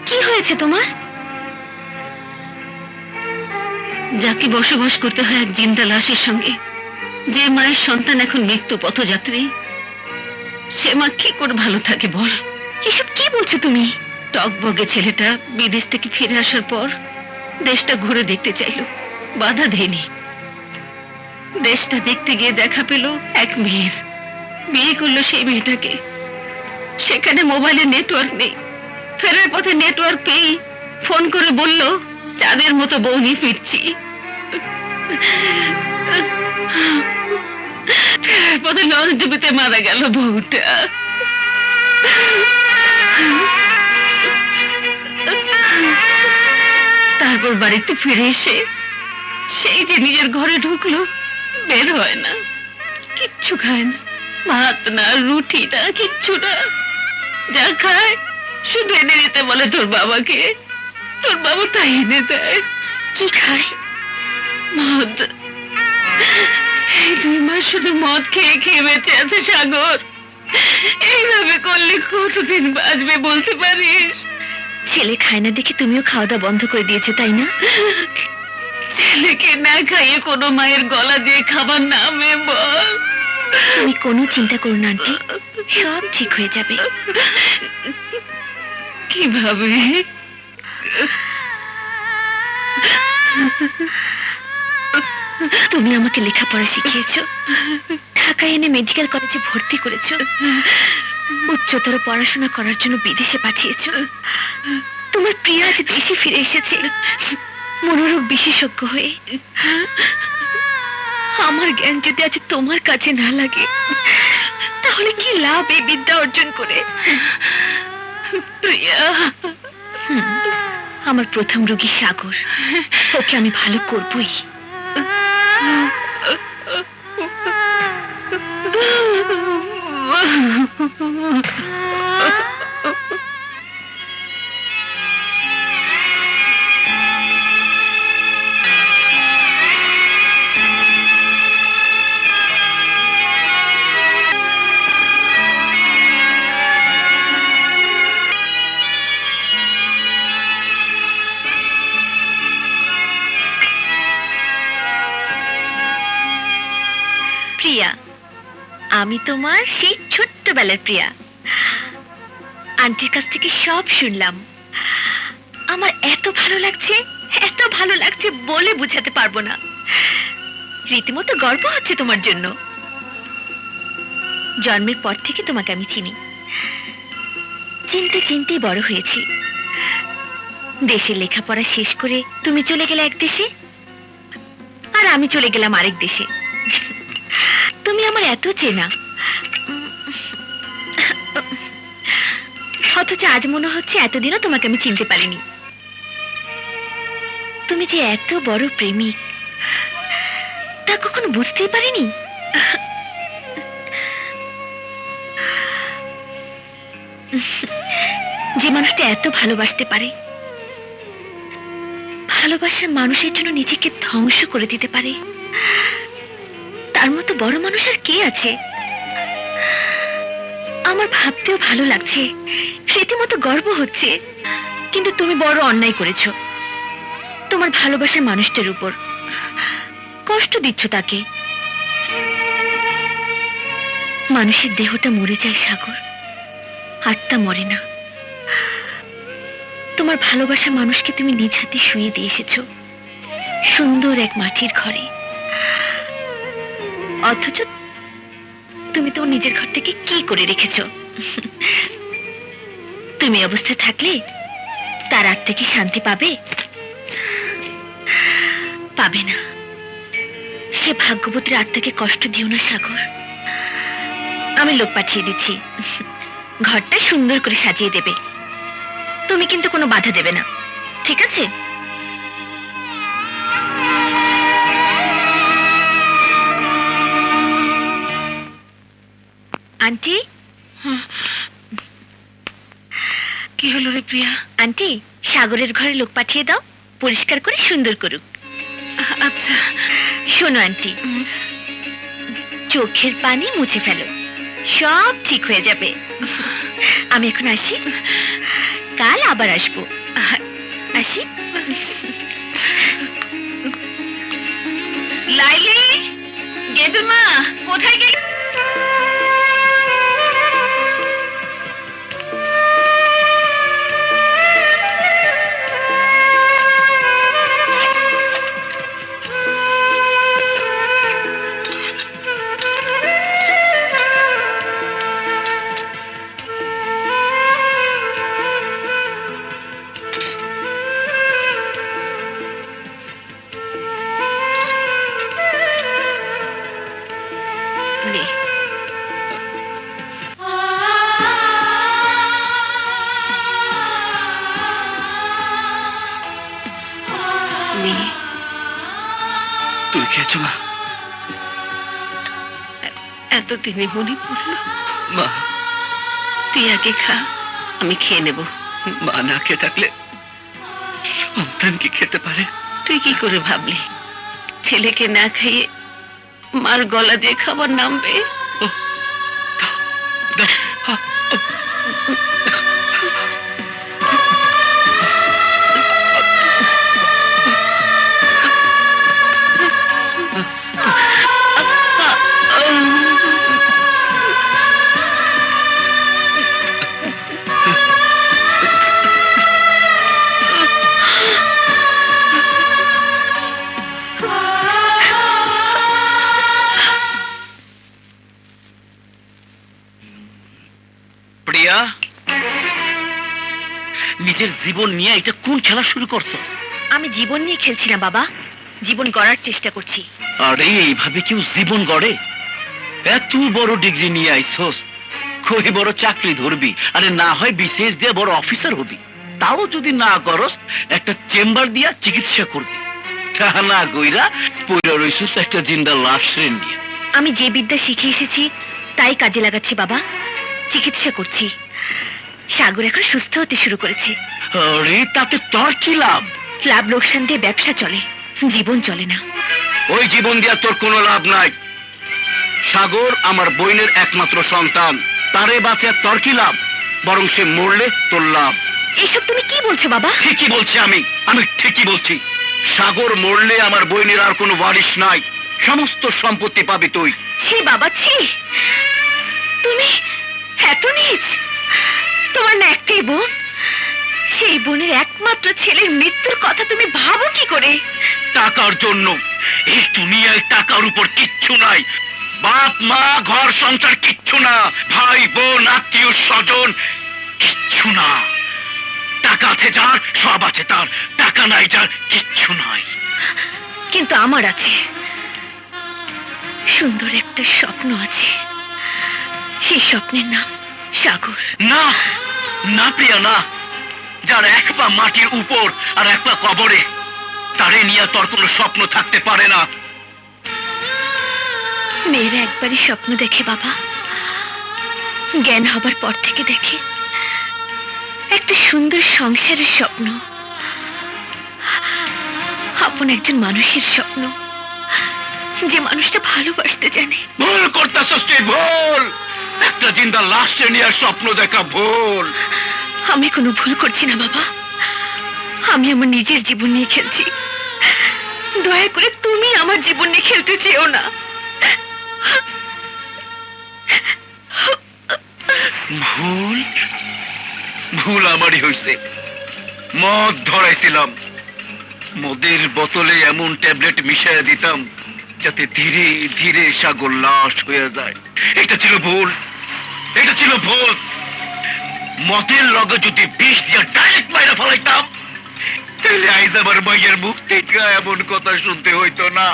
কি হয়েছে তোমার? যাকে বসবাস করতে হয় এক জিন্দা লাশের সঙ্গে, যে মায়ের সন্তান এখন মৃত্যু পথযাত্রী, সে মা কি করে ভালো থাকে বল? এসব কি বলছো তুমি? টকবগে ছেলেটা বিদেশ থেকে ফিরে আসার পর দেশটা ঘুরে দেখতে চাইলো, বাধা দেয়নি। দেশটা দেখতে গিয়ে দেখা পেল এক মেয়ের, বিয়ে করলো সেই মেয়েটাকে। সেখানে মোবাইলে নেটওয়ার্ক নেই, ফেরার পথে নেটওয়ার্ক পেয়ে ফোন করে বলল চাঁদের মতো বউ নিয়ে ফিরছি। ফেরার পথে লঞ্চ ডুবিতে মারা গেল বউটা। তারপর বাড়িতে ফিরে এসে সেই যে নিজের ঘরে ঢুকলো, বের হয় না, কিচ্ছু খায় না, ভাত না, রুটি না, কিচ্ছু না। যা খায় শুধু এনে দিতে বলে তোর বাবাকে, তোর বাবা তাই এনে দেয়। কি খায়? মদ। এই 2 মাস শুধু মদ খেয়ে খেয়ে বেঁচে আছে সাগর। এইভাবে করলে কতদিন বাঁচবে বলতে পারিস? ছেলে খায় না দেখে তুমিও খাওয়া দাওয়া বন্ধ করে দিয়েছো, তাই না? ছেলেকে না খাইয়ে কোনো মায়ের গলা দিয়ে খাবার নামে বল? তুমি কোনো চিন্তা করো না আন্টি, সব ঠিক হয়ে যাবে। কিভাবে? তুমি আমাকে লেখাপড়া শিখিয়েছো, ঢাকায় এনে মেডিকেল কলেজে ভর্তি করেছো, উচ্চতর পড়াশোনা করার জন্য বিদেশে পাঠিয়েছো। তোমার প্রিয়া আজ দেশে ফিরে এসেছে মনোরোগ বিশেষজ্ঞ হয়ে। আমার জ্ঞান যদি আজ তোমার কাছে না লাগে, তাহলে কি লাভ এই বিদ্যা অর্জন করে? প্রিয়া, আমার প্রথম রোগী সাগর, ওকে আমি ভালো করবই। প্রিয়া, আমি তোমার সেই ছোট্টবেলার প্রিয়া। আন্টির কাছ থেকে সব শুনলাম। আমার এত ভালো লাগছে, এত ভালো লাগছে বলে বুঝাতে পারবো না। রীতিমতো গর্ব হচ্ছে তোমার জন্য। জন্মের পর থেকে তোমাকে আমি চিনি, চিনতে চিনতে বড় হয়েছি। দেশে লেখাপড়া শেষ করে তুমি চলে গেলে এক দেশে, আর আমি চলে গেলাম আরেক দেশে। তুমি আমার এত চেনা, অথচ আজ মনে হচ্ছে এতদিনও তোমাকে আমি চিনতে পারিনি। তুমি যে এত বড় প্রেমিক তা কখনো বুঝতেই পারিনি। যে মানুষটা এত ভালোবাসতে পারে, ভালোবাসার মানুষের জন্য নিজেকে ধ্বংস করে দিতে পারে, তার মতো বড় মানুষ আর কে আছে? আমার ভাবতেও ভালো লাগছে, রীতিমতো গর্ব হচ্ছে। কিন্তু তুমি বড় অন্যায় করেছো তোমার ভালোবাসার মানুষটার উপর। কষ্ট দিচ্ছ তাকে। মানুষের দেহটা মরে যায় সাগর, আত্মা মরে না। তোমার ভালোবাসার মানুষকে তুমি নিজ হাতে শুয়ে দিয়ে এসেছো সুন্দর এক মাটির ঘরে, অথচ তুমি তোমার নিজের ঘরটাকে কি করে রেখেছো? তুমি এই অবস্থায় থাকলে তার আত্মা কি শান্তি পাবে? পাবে না। সে ভাগ্যবতীর আত্মাকে কষ্ট দিও না সাগর। আমি লোক পাঠিয়ে দিচ্ছি, ঘরটা সুন্দর করে সাজিয়ে দেবে। তুমি কিন্তু কোনো বাধা দেবে না, ঠিক আছে? আন্টি, কি হলো রে প্রিয়া? আন্টি, সাগরের ঘরে লোক পাঠিয়ে দাও, পরিষ্কার করে সুন্দর করুক। আচ্ছা। শোনো আন্টি, চোখের পানি মুছে ফেলো, সব ঠিক হয়ে যাবে। আমি এখন আসি, কাল আবার আসবো। আসি। লাইলি, গেদুর মা কোথায় গেল? নে। মেয়ে, তুই খেয়েছো মা? এতদিনে মনে পড়লো। মা, তুই আগে খা, আমি খেয়ে নেব। মা না খেয়ে থাকলে সন্তান কি খেতে পারে? তুই কি করে ভাবলি ছেলেকে না খাইয়ে মার গলা দিয়ে খাবার নামবে? দাও, হা, প্রিয়া, নিজের জীবন নিয়ে এটা কোন খেলা শুরু করছস? আমি জীবন নিয়ে খেলছি না বাবা, জীবন গড়ার চেষ্টা করছি। আরে এইভাবে কেউ জীবন গড়ে? এত বড় ডিগ্রি নিয়ে আইছস, কই বড় চাকরি ধরবি, আরে না হয় বিশেষ দিয়ে বড় অফিসার হবি। তাও যদি না করস, একটা চেম্বার দিয়া চিকিৎসা করবি। তা না কইরা পইরা রইছস একটা জিন্দা লাশের নিয়ে। আমি যে বিদ্যা শিখে এসেছি তাই কাজে লাগাচ্ছি বাবা, চিকিৎসা করছি। সাগর এখন সুস্থ হতে শুরু করেছে। আরে তাতে তোর কি লাভ? লাভ লোকসান দিয়ে ব্যবসা চলে, জীবন চলে না। ওই জীবন দিয়া তোর কোনো লাভ নাই। সাগর আমার বোনের একমাত্র সন্তান, তারে বাঁচে তোর কি লাভ? বরং সে মরলে তোর লাভ। এসব তুমি কি বলছো বাবা? ঠিকই বলছি, আমি ঠিকই বলছি। সাগর মরলে আমার বোনের আর কোনো ওয়ারিশ নাই, সমস্ত সম্পত্তি পাবি তুই। ছি বাবা ছি, তুমি এত নীচ! তোমার না একটাই বোন, সেই বোনের একমাত্র ছেলের মৃত্যুর কথা তুমি ভাবো কি করে? টাকার জন্য এই দুনিয়ায় টাকার উপর কিচ্ছু নাই। বাপ মা ঘর সংসার কিচ্ছু না, ভাই বোন আত্মীয় স্বজন কিচ্ছু না। টাকা আছে যার, সব আছে তার, টাকা নাই যার, কিচ্ছু নাই। কিন্তু আমার আছে, সুন্দর একটা স্বপ্ন আছে। সেই স্বপ্নের নাম সাগর। না না প্রিয়া, না। যার এক পা মাটির উপর আর এক পা কবরে, তারে নিয়ে তোর কোনো স্বপ্ন থাকতে পারে না। মেয়েরা একবারই স্বপ্ন দেখে বাবা, জ্ঞান হবার পর থেকে দেখে একটা সুন্দর সংসারের স্বপ্ন, আপন একজন মানুষের স্বপ্ন, যে মানুষটা ভালোবাসতে জানে। ভুল করতেছস তুই, ভুল। একটা জিন্দা লাশে নিয়ে স্বপ্ন দেখা ভুল। আমি কোনো ভুল করছি না বাবা, আমি আমার নিজের জীবন নিয়ে খেলছি। দয়া করে তুমি আমার জীবন নিয়ে খেলতে চেও না। ভুল ভুল আমারই হয়েছে। মদ ধরাইছিলাম, মদের বোতলে এমন ট্যাবলেট মিশিয়ে দিতাম যাতে ধীরে ধীরে সাগর লাশ হয়ে যায়। এটা ছিল ভুল, এটা ছিল ভুল। মদের লগে যদি বিষ দিয়ে ডাইরেক্ট মাইরা ফেলাইতাম, তাহলে আইজ আমার মাইয়ের মুখ থেকে এমন কথা শুনতে হইতো না।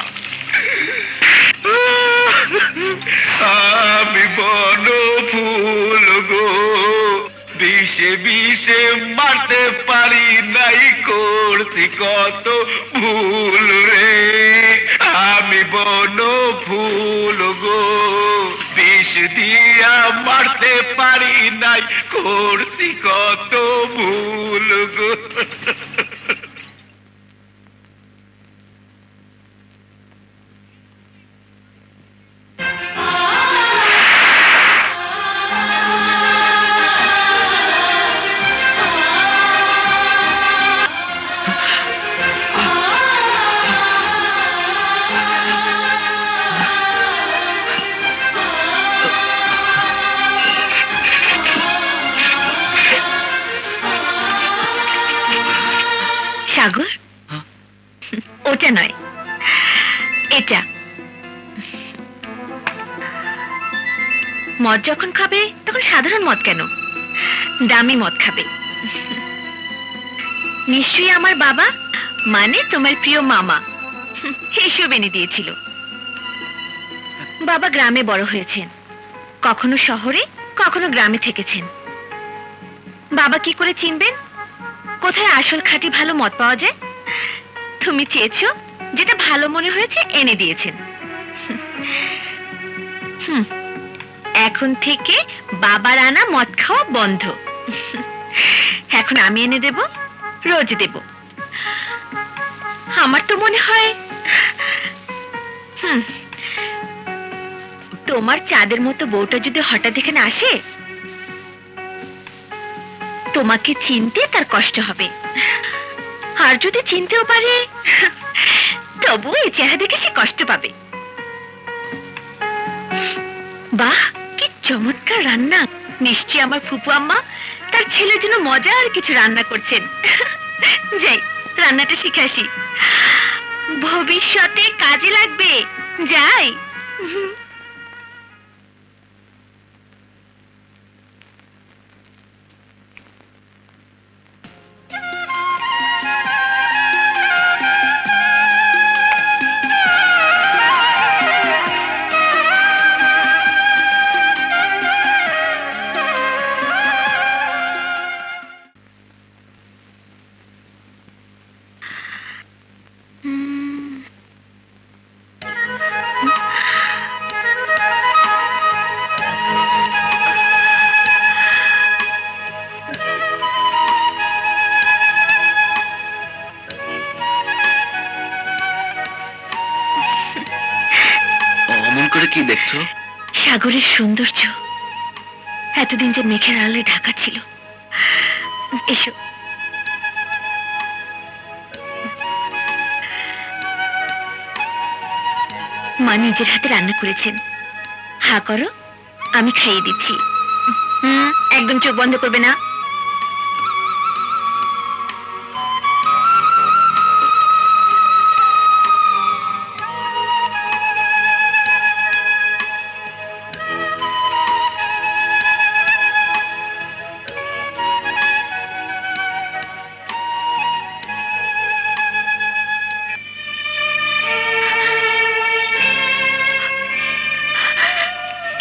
আমি বন ফুল গো, বিষে বিষে মারতে পারি নাই, করছি কত ভুল রে। আমি বন ফুল গো, বিষ দিয়া মারতে পারি নাই, করছি কত ভুল গো। সাগর, ওটা নয়, এটা। মদ যখন খাবে তখন সাধারণ মদ কেন, দামি মদ খাবে। নিশ্চয়ই আমার বাবা, মানে তোমার প্রিয় মামা, এসব এনে দিয়েছিল। বাবা গ্রামে বড় হয়েছেন, কখনো শহরে কখনো গ্রামে থেকেছেন। বাবা কি করে চিনবেন কোথায় আসল খাঁটি ভালো মদ পাওয়া যায়? তুমি চেয়েছো, যেটা ভালো মনে হয়েছে এনে দিয়েছেন। এখন থেকে বাবার আনা মদ খাওয়া বন্ধ। এখন আমি এনে দেব, রোজ দেব। আমার তো মনে হয় তোমার চাঁদের মতো বউটা যদি হঠাৎ এখানে আসে, তোমাকে চিনতে তার কষ্ট হবে। আর যদি চিনতেও পারে, তবু এই চেহারা দেখে সে কষ্ট পাবে। বাহ, কি চমৎকার রান্না! নিশ্চয়ই আমার ফুপু আম্মা তার ছেলের জন্য মজার কিছু রান্না করছেন। যাই, রান্নাটা শিখে আসি, ভবিষ্যতে কাজে লাগবে। যাই। করে কি দেখছো? সাগরের সৌন্দর্য এতদিন যে মেঘের আড়ালে ঢাকা ছিল। এসো। মা নিজের হাতে রান্না করেছেন। হা করো, আমি খাইয়ে দিচ্ছি। একদম চোখ বন্ধ করবে না।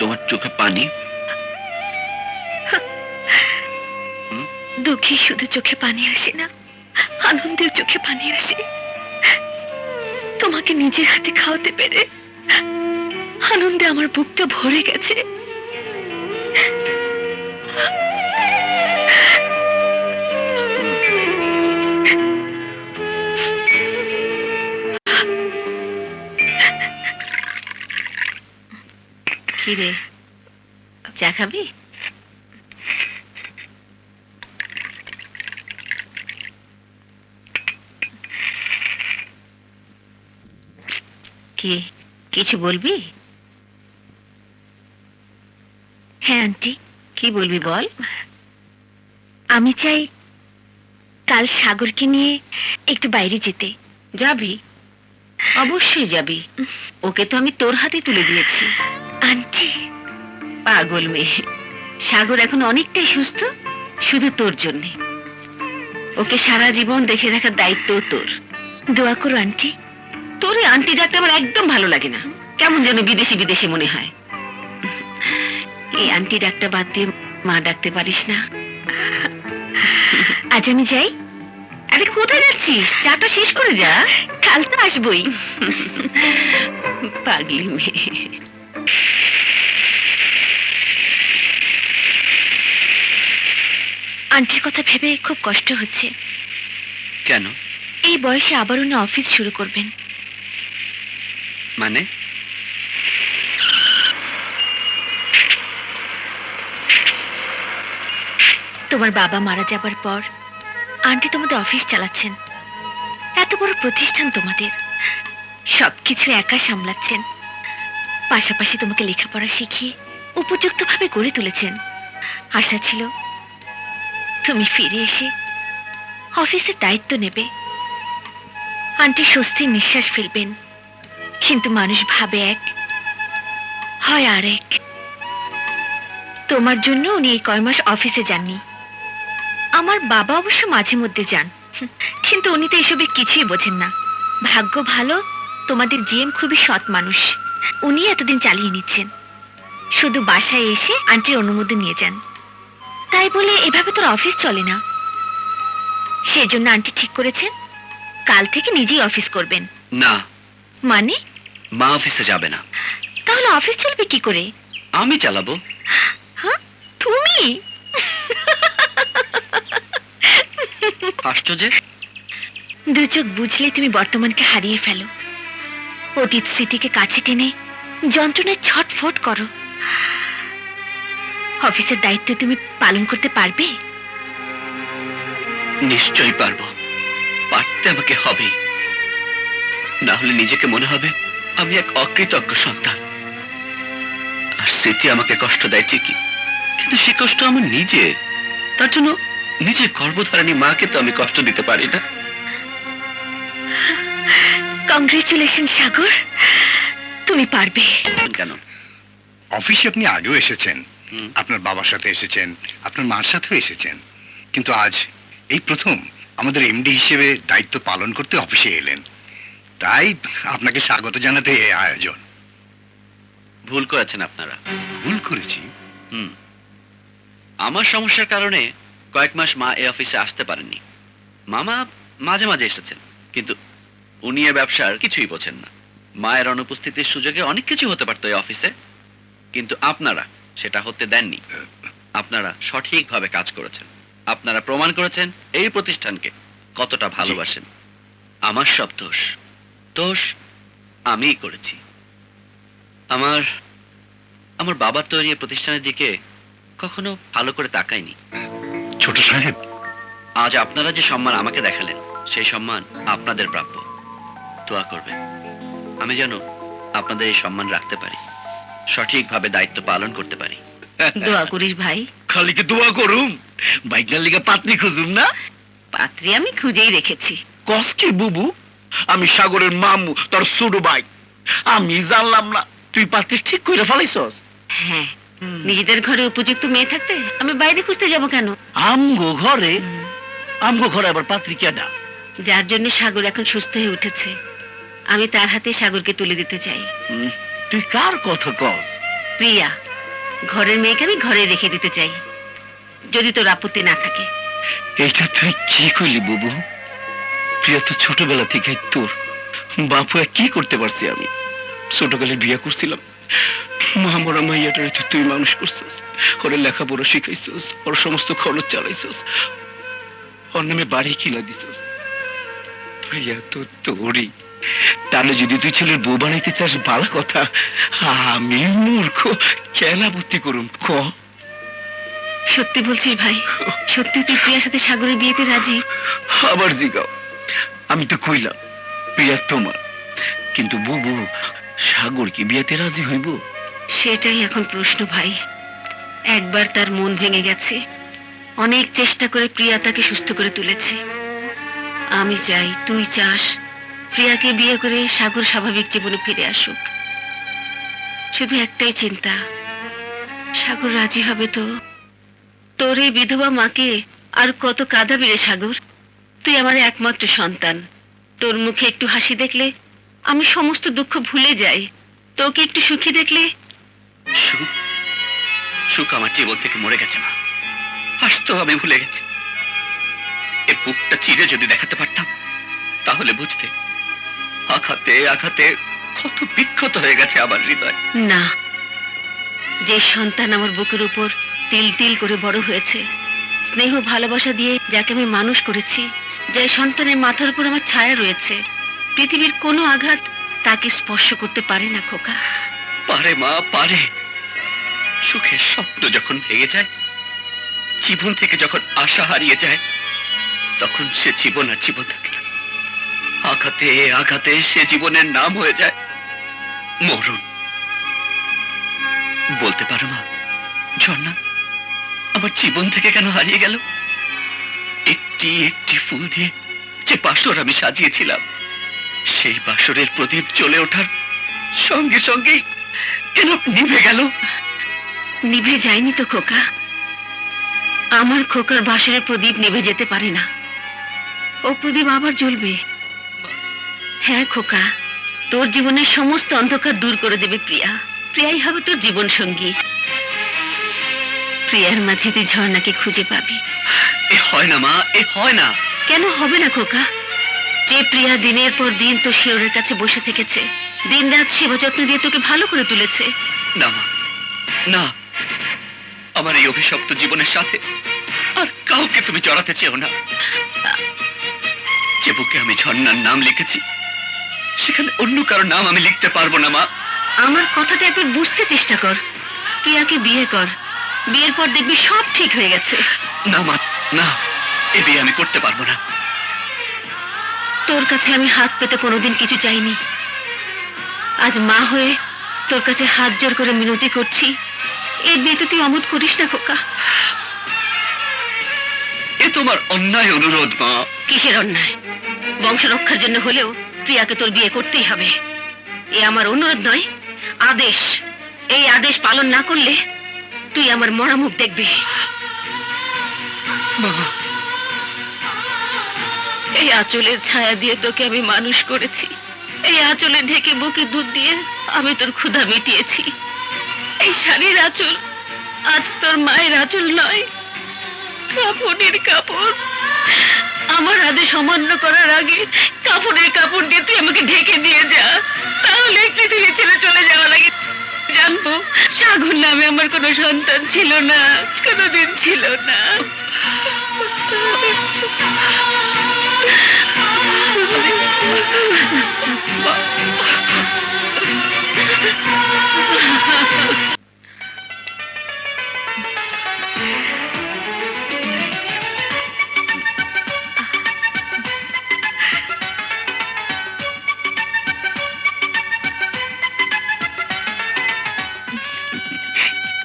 তোমার চোখে পানি? দুঃখে শুধু চোখে পানি আসে না, আনন্দের চোখে পানি আসে। তোমাকে নিজের হাতে খাওয়াতে পেরে আনন্দে আমার বুকটা ভরে গেছে। কিরে, চা খাবি? কি কিছু বলবি? হ্যাঁ আন্টি, কি বলবি বল। আমি চাই কাল সাগরকে নিয়ে একটু বাইরে যেতে। যাবি? অবশ্যই যাবি। ওকে তো আমি তোর হাতে তুলে দিয়েছি। আন্টি, পাগল মেয়ে। সাগর এখন অনেকটাই সুস্থ, শুধু তোর জন্যে। ওকে সারা জীবন দেখে রাখার দায়িত্ব তোর। দোয়া করো আন্টি। তোর এই আন্টি ডাকতে আমার একদম ভালো লাগে না, কেমন যেন বিদেশি বিদেশি মনে হয়। এই আন্টি ডাকটা বাদ দিয়ে মা ডাকতে পারিস না? আজ আমি যাই। আরে কোথায় যাচ্ছিস? চাটা শেষ করে যা। কাল তো আসবই। পাগলি মেয়ে। আন্টির কথা ভেবে খুব কষ্ট হচ্ছে। কেন? এই বয়সে আবার উনি অফিস শুরু করবেন। মানে? তোমার বাবা মারা যাবার পর আন্টি তোমাদের অফিস চালাচ্ছেন। এত বড় প্রতিষ্ঠান তোমাদের, সবকিছু একা সামলাচ্ছেন। পাশাপাশি তোমাকে লেখাপড়া শিখিয়ে উপযুক্তভাবে গড়ে তুলেছেন। আশা ছিল তুমি ফিরে এসে অফিসের দায়িত্ব নেবে, আন্টি স্বস্তির নিঃশ্বাস ফেলবেন। কিন্তু মানুষ ভাবে এক, হয় আর এক। তোমার জন্য উনি এই কয় মাস অফিসে যাননি। আমার বাবা অবশ্য মাঝে মধ্যে যান, কিন্তু উনি তো এসবের কিছুই বোঝেন না। ভাগ্য ভালো, তোমাদের জিএম খুবই সৎ মানুষ। উনি এতদিন চালিয়ে নিচ্ছেন। শুধু বাসায় এসে আন্টির অনুমোদন নিয়ে যান। তাই বলে এভাবে তোর অফিস চলে না। সেই জন্য আন্টি ঠিক করেছেন কাল থেকে নিজেই অফিস করবেন। না, মানে? মা অফিসে যাবে না। তাহলে অফিস চলবে কি করে? আমি চালাবো। হ্যাঁ, তুমি? আশ্চর্য। দু চোখ বুঝলে তুমি বর্তমানকে হারিয়ে ফেলো, অতীত স্মৃতিকে কাছে টেনে যন্ত্রণায় ছটফট করো। অফিসের দায়িত্ব তুমি পালন করতে পারবে? নিশ্চয়ই পারবো। পারতে আমাকে হবে, না হলে নিজেকে মনে হবে আমি এক অকৃতজ্ঞ সন্তান। আর স্মৃতি আমাকে কষ্ট দেয় ঠিকই, কিন্তু সে কষ্ট আমার নিজে। তার জন্য নিজের গর্ভধারণী মাকে তো আমি কষ্ট দিতে পারি না। কংগ্রেচুলেশন সাগর, তুমি পারবে। কেন? অফিসে আপনি আগেও এসেছেন, হুম। আপনার বাবার সাথে এসেছেন, আপনার মার সাথেও এসেছেন, কিন্তু আজ এই প্রথম আমাদের এমডি হিসেবে দায়িত্ব পালন করতে অফিসে এলেন। তাই আপনাকে স্বাগত জানাতে এই আয়োজন। ভুল করেছেন আপনারা। ভুল করেছি? হুম। আমার সমস্যার কারণে কয়েক মাস মা এই অফিসে আসতে পারেননি। মামা মাঝে মাঝে এসেছেন, কিন্তু উনি এ ব্যবসার কিছুই বোঝেন না। মায়ের অনুপস্থিতির সুযোগে অনেক কিছু হতে পারতো এই অফিসে, কিন্তু আপনারা সেটা হতে দেননি। আপনারা সঠিকভাবে কাজ করেছেন। আপনারা প্রমাণ করেছেন এই প্রতিষ্ঠানকে কতটা ভালোবাসেন। আমার সব দোষ দোষ আমিই করেছি। আমার আমার বাবার তৈরি এই প্রতিষ্ঠানের দিকে কখনো ভালো করে তাকাইনি। ছোট সাহেব, আজ আপনারা যে সম্মান আমাকে দেখালেন, সেই সম্মান আপনাদের প্রাপ্য। দোয়া করবেন আমি যেন আপনাদের এই সম্মান রাখতে পারি, সঠিকভাবে দায়িত্ব পালন করতে পারি। দোয়া করিস ভাই। খালি কি দোয়া করুম? বাইকনার লিগে পাত্রী খুঁজুম না? পাত্রী আমি খুঁজেই রেখেছি। কস কি বুবু? আমি সাগরের মামু, তোর ছোট ভাই। আমি জানলাম না তুই পাত্রী ঠিক কইরা ফেলাইছস? হ্যাঁ, নিজেদের ঘরে উপযুক্ত মেয়ে থাকতে আমি বাইরে খুঁজতে যাব কেন? আমগো ঘরে? আমগো ঘরে আবার পাত্রী কেডা? যার জন্য সাগর এখন সুস্থ হয়ে উঠেছে, আমি তার হাতে সাগরকে তুলে দিতে চাই। তুই কার কথা কস? প্রিয়া, ঘরের মেয়েকে আমি ঘরে রেখে দিতে চাই, যদি তোর আপত্তি না থাকে। এইটা তুই কি কইলি বুবু? প্রিয়া তো ছোটবেলা থেকে তোর। বাপু কি করতে পারছি আমি? ছোটকালে বিয়ে করছিলাম, মহামরা মাইয়াটারে তো তুই মানুষ করছিস, ওরে লেখাপড়া শিখাইছিস, ওর সমস্ত খরচ চালাইছিস, ওর নামে বাড়ি কিনা দিছিস। প্রিয়া তো তোরই। তাহলে যদি তুই ছেলের বউ বানাইতে চাস ভালো কথা, আমি মূর্খ কেন আপত্তি করুম ক? সত্যি বলছিস ভাই? সত্যি তুই প্রিয়ার সাথে সাগরের বিয়েতে রাজি? আবার জিগাও। আমি তো কইলাম প্রিয়া তোমার, কিন্তু বুবু সাগর কি বিয়েতে রাজি হইব? সেটাই এখন প্রশ্ন ভাই। একবার তার মন ভেঙে গেছে, অনেক চেষ্টা করে প্রিয়া তাকে সুস্থ করে তুলেছে। আমি চাই, তুই চাস, প্রিয়াকে বিয়ে করে সাগর স্বাভাবিক জীবনে ফিরে আসুক। শুধু একটাই চিন্তা, সাগর রাজি হবে তো? তোর এই বিধবা মাকে আর কত কাঁদাবি রে সাগর? তুই আমার একমাত্র সন্তান। তোর মুখে একটু হাসি দেখলে আমি সমস্ত দুঃখ ভুলে যাই। তোকে একটু সুখী দেখলে সুখ সুখ আমার জীবন থেকে মরে গেছে মা, হাসতেও আমি ভুলে গেছি। এ বুকটা চিরে যদি দেখাতে পারতাম তাহলে বুঝতে আঘাতে আঘাতে কত বিক্ষত হয়ে গেছে আমার হৃদয়। না, যে সন্তান আমার বুকের উপর তিল তিল করে বড় হয়েছে, স্নেহ ভালোবাসা দিয়ে যাকে আমি মানুষ করেছি, যে সন্তানের মাথার উপর আমার ছায়া রয়েছে, পৃথিবীর কোনো আঘাত তাকে স্পর্শ করতে পারে না খোকা। পারে মা, পারে। সুখের স্বপ্ন যখন ভেঙে যায়, জীবন থেকে যখন আশা হারিয়ে যায়, তখন সে জীবন আর জীবন থাকে না। আঘাতে আঘাতে সে জীবনের নাম হয়ে যায় মরণ। বলতে পারো মা, ঝর্ণা আমার জীবন থেকে কেন হারিয়ে গেল? একটি একটি ফুল দিয়ে যে বাসর আমি সাজিয়েছিলাম, সেই বাসরের প্রদীপ জ্বলে ওঠার সঙ্গে সঙ্গেই কেন নিভে গেল? নিভে যায়নি তো খোকা। আমার খোকার বাসরের প্রদীপ নিভে যেতে পারে না, ও প্রদীপ আবার জ্বলবে। হ্যাঁ খোকা, তোর জীবনের সমস্ত অন্ধকার দূর করে দেবে প্রিয়া। প্রিয়াই হবে তোর জীবন সঙ্গী। প্রিয়ার মাঝে তুই ঝর্ণাকে খুঁজে পাবি। এ হয় না মা, এ হয় না। কেন হবে না খোকা? যে প্রিয়া দিনের পর দিন তোর শিয়রের কাছে বসে থেকেছে, দিন রাত সেবা যত্ন দিয়ে তোকে ভালো করে তুলেছে। না মা, না। আমার এই অভিশপ্ত জীবনের সাথে আর কাউকে তুমি জড়াতে চেও না। যে বুকে আমি ঝর্ণার নাম লিখেছি, সেখানে অন্য কারো নাম আমি লিখতে পারবো না মা। আমার কথাটা একবার বুঝতে চেষ্টা কর। প্রিয়াকে বিয়ে কর, বিয়ের পর দেখবি সব ঠিক হয়ে গেছে। না মা, না, এ বিয়ে আমি করতে পারবো না। তোর কাছে আমি হাত পেতে কোনোদিন কিছু চাইনি। আজ মা হয়ে তোর কাছে হাত জোর করে মিনতি করছি, এই বিয়ে তো তুই অমত করিস না খোকা। এ তোমার অন্যায় অনুরোধ মা। কিসের অন্যায়? বংশ রক্ষার জন্য হলেও প্রিয়াকে তোর বিয়ে করতেই হবে। এ আমার অনুরোধ নয়, আদেশ। এই আদেশ পালন না করলে তুই আমার মরা মুখ দেখবি। মা, এই আঁচলের ছায়া দিয়ে তোকে আমি মানুষ করেছি, এই আঁচলে ঢেকে বুকে দুধ দিয়ে আমি তোর ক্ষুধা মিটিয়েছি। এই শাড়ির আঁচল আজ তোর মায়ের আঁচল নয়, কাপড়ের কাপড়। আমার আদেশ অমান্য করার আগে কাপড়ের কাপড় দিয়ে তুই আমাকে ঢেকে দিয়ে যা, তাহলে পৃথিবী ছেড়ে চলে যাওয়া লাগে জানবো সাগর নামে আমার কোনো সন্তান ছিল না, কোনোদিন ছিল না।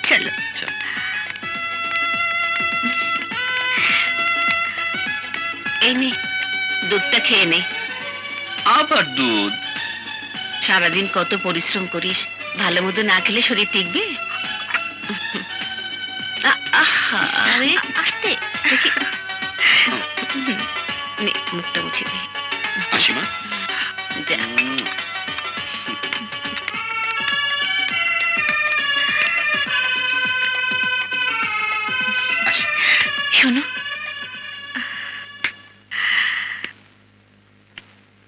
চলো এই নে, দুধটা খেয়ে নে। আবার দুধ? সারাদিন কত পরিশ্রম করিস, ভালো মতো না খেলে শরীর টিকবে? আরে আস্তে দেখি। নে, মুখটা মুছে দে। আসি মা। যা। আসি। শোনো,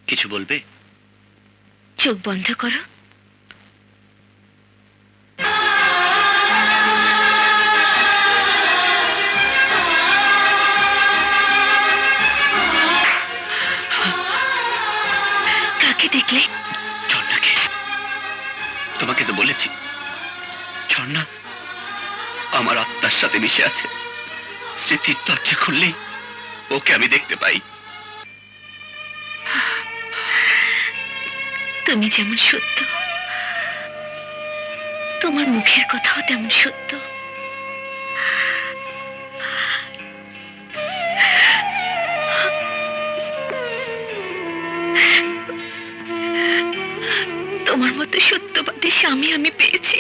কিছু বলবে? চোখ বন্ধ করো। কাকে দেখলে? ঝর্ণাকে। তোমাকে তো বলেছি, ঝর্ণা আমার আত্মার সাথে মিশে আছে। স্মৃতির দরজা খুললেই ওকে আমি দেখতে পাই। তুমি যেমন সত্য, তোমার মুখের কথাও তেমন সত্য। তোমার মতো সত্যবাদী স্বামী আমি পেয়েছি,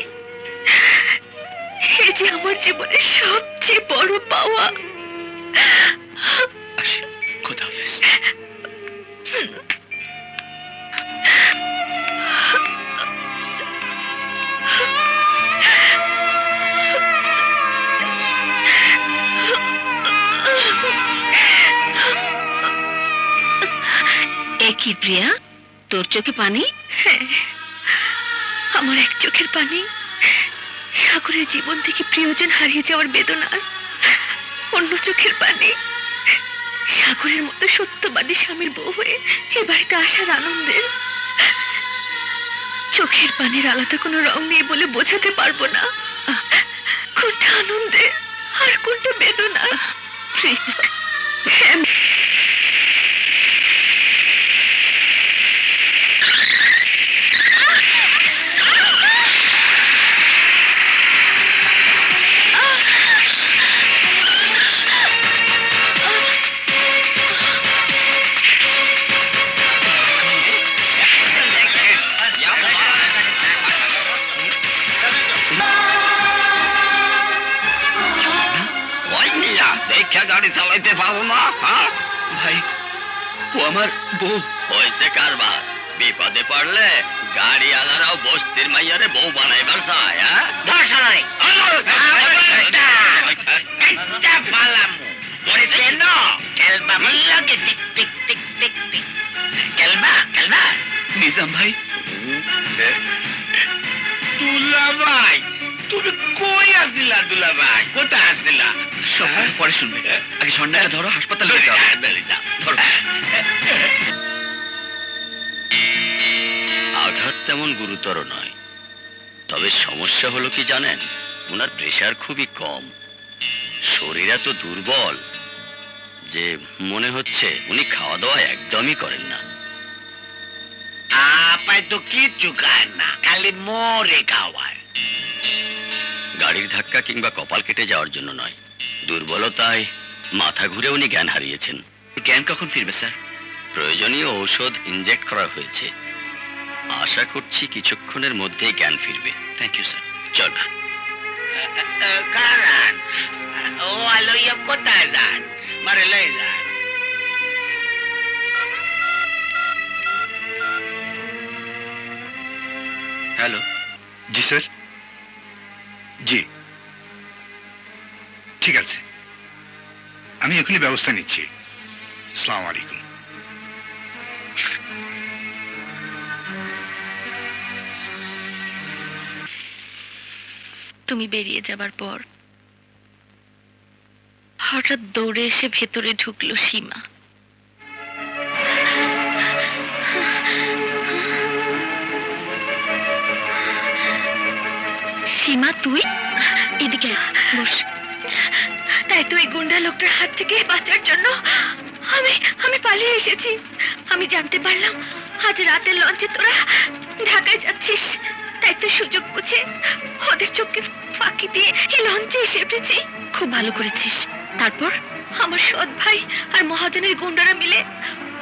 সে যে আমার জীবন জীবনের সবচেয়ে বড় পাওয়া। আসি, খোদা হাফেজ। এ কি প্রিয়া, তোর চোখে পানি? হ্যাঁ, আমার এক চোখের পানি সাগরের জীবন থেকে প্রিয়জন হারিয়ে যাওয়ার বেদনার, অন্য চোখের পানি সাগরের মতো সত্যবাদী স্বামীর বউ হয়ে এ বাড়িতে আসার আনন্দের। চোখের পানির আলাদা কোনো রং নেই বলে বোঝাতে পারবো না কোনটা আনন্দের আর কোনটা বেদনা। হ্যাঁ, ওই মিয়া দেখা গাড়ি চালাইতে পারো না? হ্যাঁ, ভাই, ও আমার বউ। হয়েছে কারবার। বিপদে পড়লে গাড়ি আলারাও বস্তির মাইয়ারে বউ বানাইবার চায়। হ্যাঁ, নিজাম ভাই, দুলাভাই, তুমি কই আসছিলা? দুলাভাই, কোথায় আসছিলা? সব কথা পরে শুনবে। আগে ঝর্ণাটা ধরো, হাসপাতালে যেতে হবে। ধরো। আঘাত তেমন গুরুতর নয়, তবে সমস্যা হলো কি জানেন, ওনার প্রেশার খুবই কম। শরীর এত দুর্বল যে মনে হচ্ছে উনি খাওয়া দাওয়া একদমই করেন না। আপায় তো কিচ্ছু খায় না, খালি মরে খাওয়ায়। গাড়ির ধাক্কা কিংবা কপাল কেটে যাওয়ার জন্য নয়, দুর্বলতায় মাথা ঘুরে উনি জ্ঞান হারিয়েছেন। জ্ঞান কখন ফিরবে স্যার? প্রয়োজনীয় ঔষধ ইনজেক্ট করা হয়েছে, আশা করছি কিছুক্ষণের মধ্যেই জ্ঞান ফিরবে। Thank you sir. চল। কারণ ও আলোইয়া কোথায় যান? মারে লই যান। হ্যালো, জি স্যার, জি ঠিক আছে, আমি এখনই ব্যবস্থা নিচ্ছি। আসসালামু আলাইকুম। তুমি বেরিয়ে যাবার পর হঠাৎ দৌড়ে এসে ভেতরে ঢুকলো সীমা। সীমা, তুই এদিকে আয়, বস। তাই তো এই গুন্ডা লোকটার হাত থেকে বাঁচার জন্য আমি পালিয়ে এসেছি। আমি জানতে পারলাম আজ রাতের লঞ্চে তোরা ঢাকায় যাচ্ছিস, তাই তো সুযোগ বুঝে ওদের চোখে ফাঁকি দিয়ে এই লঞ্চে এসে উঠেছি। খুব ভালো করেছিস। তারপর আমার সৎ ভাই আর মহাজনের গুন্ডারা মিলে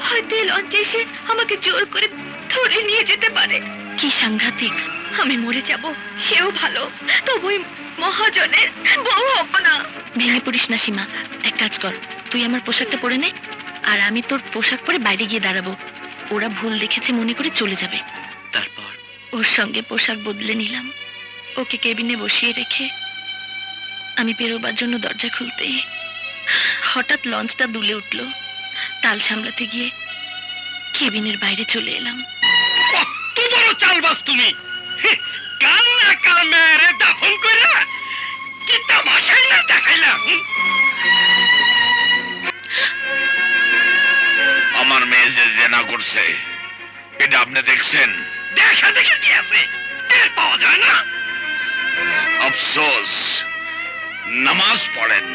হয়তো এই লঞ্চে এসে আমাকে জোর করে ধরে নিয়ে যেতে পারে। কি সাংঘাতিক! আমি মরে যাব সেও ভালো, তবু ওই মহাজনের বউ হব না। ভেঙে পড়িস না সীমা, এক কাজ কর, তুই আমার পোশাকটা পরে নে, আর আমি তোর পোশাক পরে বাইরে গিয়ে দাঁড়াবো। ওরা ভুল দেখেছে মনে করে চলে যাবে। তারপর ওর সঙ্গে পোশাক বদলে নিলাম, ওকে কেবিনে বসিয়ে রেখে আমি বেরোবার জন্য দরজা খুলতেই হঠাৎ লঞ্চটা দুলে উঠলো। তাল সামলাতে গিয়ে কেবিনের বাইরে চলে এলাম। কত বড় চালবাজ তুমি! কাল না কাল মেরে দাফন করে কি তামাশাই না দেখাইলাম। আমার মেয়ে যে জেনা করছে এটা আপনি দেখছেন? দেখা দেখে কি আছে, টের পাওয়া যায় না। আফসোস, নামাজ পড়েন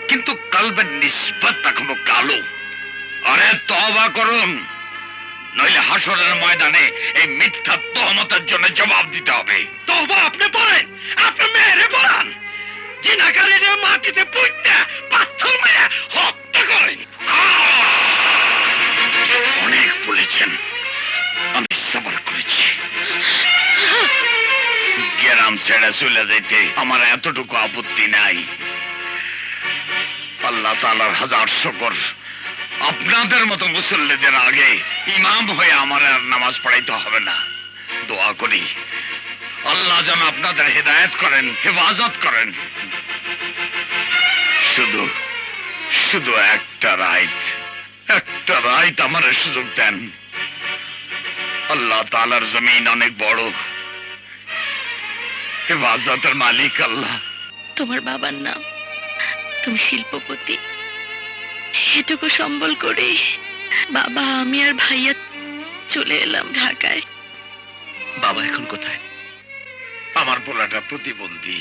কিন্তু কলবের নিসবত এখনো কালো। আরে তওবা করুন, নইলে হাসরের ময়দানে এই মিথ্যা তহমতের জন্য জবাব দিতে হবে। তওবা আপনি পড়েন, আপনি মেরে পড়ান, জিনাকারীরা মাটিতে পুঁততে পাথর মেরে হত্যা করেন। অনেক বলেছেন, আমি সবর করেছি। গ্রাম ছেড়ে চলে যেতে আমার এতটুকু আপত্তি নাই। আল্লাহ তাআলার হাজার শুকর, আপনাদের মতো মুসল্লিদের আগে ইমাম হয়ে আমার আর নামাজ পড়াইতে হবে না। দোয়া করি আল্লাহ যেন আপনাদের হেদায়েত করেন, হেফাজত করেন। শুধু শুধু একটা রাইত আমার সুযোগ দেন। আল্লাহ তাআলার জমিন অনেক বড়, হেফাজতের মালিক আল্লাহ। তোমার বাবার নাম, তুমি শিল্পপতি, এটুকু সম্বল করে বাবা, আমি আর ভাইয়া চলে এলাম ঢাকায়। বাবা এখন কোথায়? আমার পোলাটা প্রতিবন্ধী,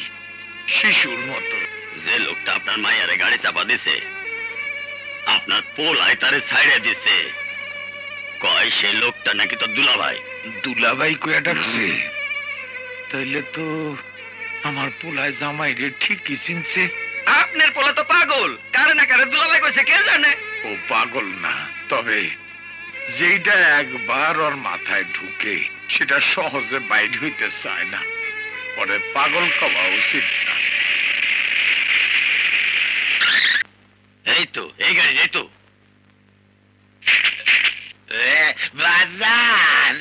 শিশুর মতো। যে লোকটা আপনার মায়ের গাড়ি চাপা দিছে, আপনার পোলায় তারে ছাইড়ে দিছে, কয় সে লোকটা নাকি তো দুলাভাই। দুলাভাই কইয়া ডাকছে? তাইলে তো আমার পোলায় জামাই রে ঠিকই চিনছে। আপনার পোলা তো পাগল, কারে না কারে দুলাভাই কইছে কে জানে। ও পাগল না, তবে যেটা একবার ওর মাথায় ঢুকে সেটা সহজে বাইর হইতে চায় না। পরে পাগল কওয়া উচিত না। এই তো এই গাড়ি, এই তো। বাজান,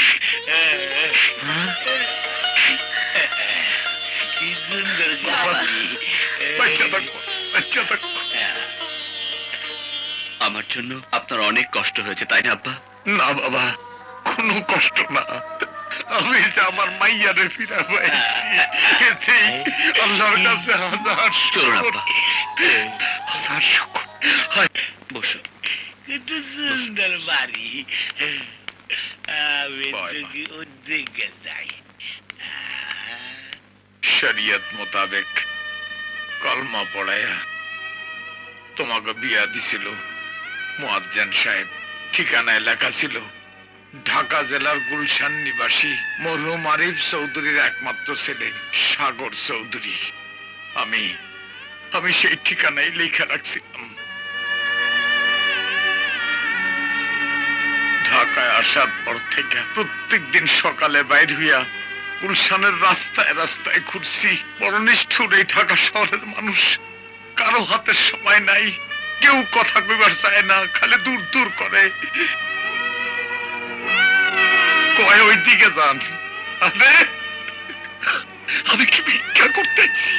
কি সুন্দর গাড়ি। বাচ্চা থাকো, বাচ্চা থাকো। আমার জন্য আপনার অনেক কষ্ট হয়েছে, তাই না আব্বা? না বাবা, কোনো কষ্ট না। আমি যে আমার মাইয়ারে ফিরা পাইছি, এতেই আল্লাহর কাছে হাজার চলুন শুকর, আব্বা, হাজার শুকর। হায়, বসুন। কত সুন্দর বাড়ি। আমি বাহ, তোকে উদ্যোগে যাই। শরিয়ত মোতাবেক কলমা পড়ায়া তোমাকে বিয়া দিছিল মুয়াজ্জিন সাহেব। ঠিকানায় লেখা ছিল ঢাকা জেলার গুলশান নিবাসী মরহুম আরিফ চৌধুরীর একমাত্র ছেলে সাগর চৌধুরী। আমি সেই ঠিকানায় লেখা রাখছিলাম। ঢাকায় আসার পর থেকে প্রত্যেকদিন সকালে বাইর হইয়া গুলশানের রাস্তায় রাস্তায় ঘুরছি। বড় নিষ্ঠুর এই ঢাকা শহরের মানুষ, কারো হাতের সময় নাই, কেউ কথা কইবার চায় না, খালি দূর দূর করে, কয় ওই দিকে যান। আরে আমি কি ভিক্ষা করতেছি?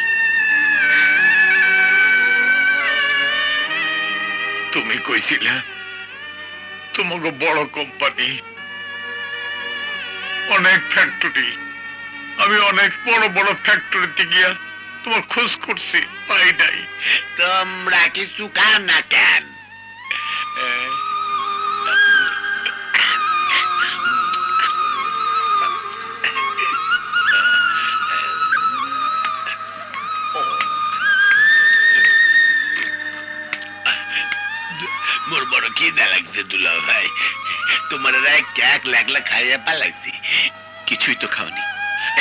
তুমি কইছিলে তোমাকে বড় কোম্পানি, অনেক ফ্যাক্টরি, আমি অনেক বড় বড় ফ্যাক্টরিতে গিয়া তোমার খোঁজ করছি, পাই নাই। তোমরা কিছু খাও না কেন? মোর বড় খিদা লাগছে দুলা ভাই, তোমার এক লাগলা খাইয়া পালাইছি। কিছুই তো খাওনি।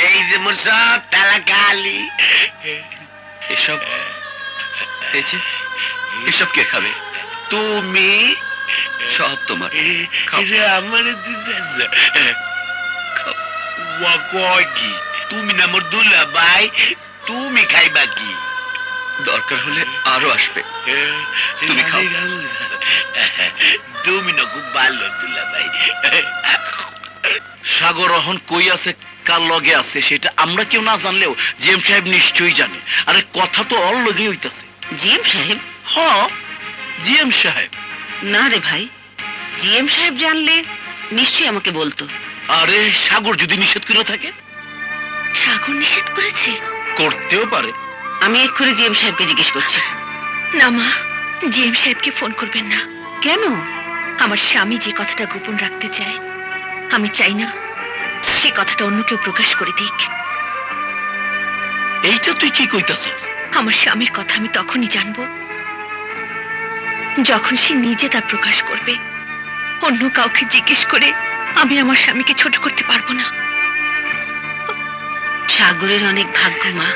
এই যে মোর সব তালা খালি। এসব এই যে, এসব কে খাবে? তুমি সব তোমার। খাও। আমার কয় কি? তুমি না মোর দুলা ভাই, তুমি খাইবা কি? দরকার হলে আরো আসবে। তুমি খাও। তুমি না খুব ভালো দুলা ভাই। সাগর রহন কই আছে, কার লগে আছে, সেটা আমরা কেউ না জানলেও জিএম সাহেব নিশ্চয়ই জানে। আরে কথা তো অল লগে হইতাছে। জিএম সাহেব? হ, জিএম সাহেব। না রে ভাই, জিএম সাহেব জানলে নিশ্চয়ই আমাকে বলতো। আরে সাগর যদি নিষেধ করে থাকে? সাগর নিষেধ করেছে? করতেও পারে। আমি এক্ষুনি জিএম সাহেবকে জিজ্ঞেস করছি। না মা, জিএম সাহেবকে ফোন করবেন না। কেন? আমার স্বামী যে কথাটা গোপন রাখতে চায়, আমি চাই না সে কথাটা অন্য কেউ প্রকাশ করে দিক। এইটা তুই কি কইতাছস? আমার স্বামীর কথা আমি তখনই জানবো যখন সে নিজে তা প্রকাশ করবে। অন্য কাউকে জিজ্ঞেস করে আমি আমার স্বামীকে ছোট করতে পারবো না। সাগরের অনেক ভাগ্য মা,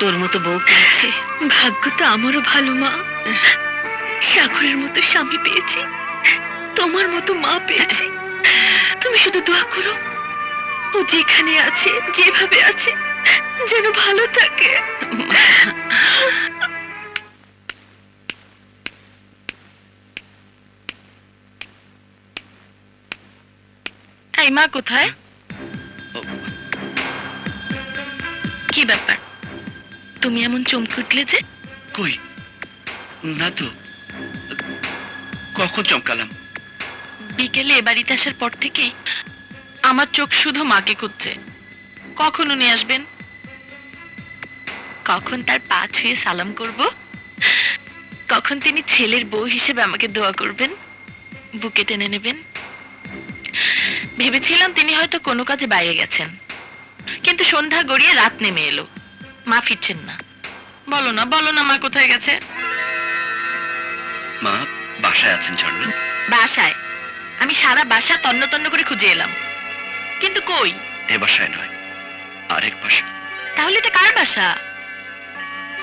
তোর মতো বউ পেয়েছে। ভাগ্য তো আমারও ভালো মা, সাগরের মতো স্বামী পেয়েছি, তোমার মতো মা পেয়েছি। তুমি শুধু দোয়া করো, ও যেখানে আছে, যেভাবে আছে যেন ভালো থাকে। এই মা কোথায়? কি ব্যাপার, তুমি এমন চমকে উঠলে যে? কই না তো, কখন চমকালাম? বিকেলে এ বাড়িতে আসার পর থেকেই আমার চোখ শুধু মাকে খুঁজছে। কখন উনি আসবেন, কখন তার পা ছুঁয়ে সালাম করব, কখন তিনি ছেলের বউ হিসেবে আমাকে দোয়া করবেন, বুকে টেনে নেবেন। ভেবেছিলাম তিনি হয়তো কোনো কাজে বাইরে গেছেন, কিন্তু সন্ধ্যা গড়িয়ে রাত নেমে এলো, মা ফিরছেন না। বলো না, বলো না, মা কোথায় গেছে? মা বাসায় আছেন ঝর্ণা। বাসায়? আমি সারা বাসা তন্ন তন্ন করে খুঁজে এলাম, কিন্তু কই? এ বাসায় নয়, আরেক বাসা। তাহলে এটা কার বাসা?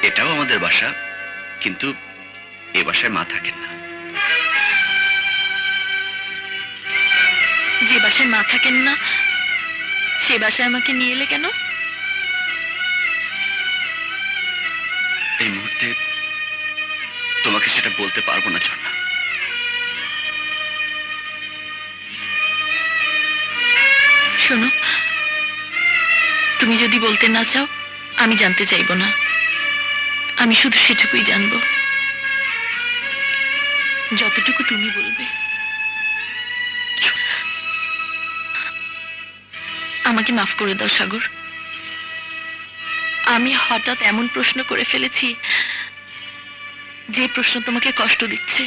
এটাও আমাদের বাসা, কিন্তু এ বাসায় মা থাকেন না। যে বাসায় মা থাকেন না সে বাসায় আমাকে নিয়ে এলে কেন? এই মুহূর্তে তোমাকে সেটা বলতে পারবো না ঝর্ণা। শোনো, তুমি যদি বলতে না চাও আমি জানতে চাইবো না, আমি শুধু সেটুকুই জানবো, যতটুকু তুমি বলবে। আমাকে মাফ করে দাও সাগর, আমি হঠাৎ এমন প্রশ্ন করে ফেলেছি যে প্রশ্ন তোমাকে কষ্ট দিচ্ছে।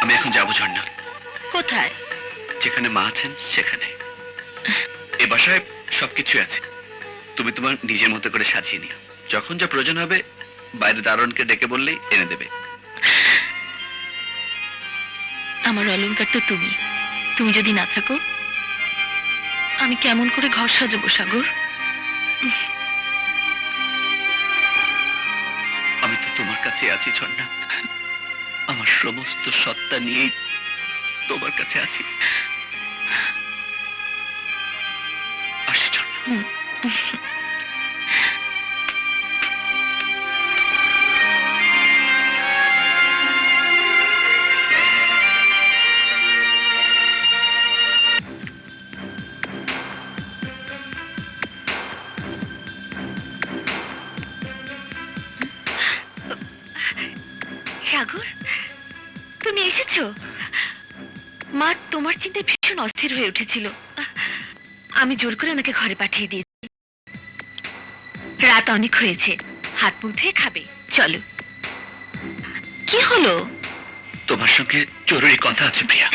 আমি এখন যাবো ঝর্ণা। কোথায়? যেখানে মা আছেন সেখানে। এ বাসায় সবকিছু আছে, তুমি তোমার নিজের মতো করে সাজিয়ে নিও। যখন যা প্রয়োজন হবে বাইরে দারোয়ানকে ডেকে বললেই এনে দেবে। আমার অলংকার তো তুমি, তুমি যদি না থাকো আমি কেমন করে ঘর সাজাবো সাগর? আমি তো তোমার কাছে আছি ঝর্ণা, আমার সমস্ত সত্তা নিয়েই তোমার কাছে আছি। আসি ঝর্ণা। সাগর, তুমি এসেছো? মা তোমার চিন্তায় ভীষণ অস্থির হয়ে উঠেছিল, আমি জোর করে ওনাকে ঘরে পাঠিয়ে দিয়েছি। রাত অনেক হয়েছে, হাত মুখ ধুয়ে খাবে, চলো। কি হলো? তোমার সঙ্গে জরুরি কথা আছে প্রিয়া।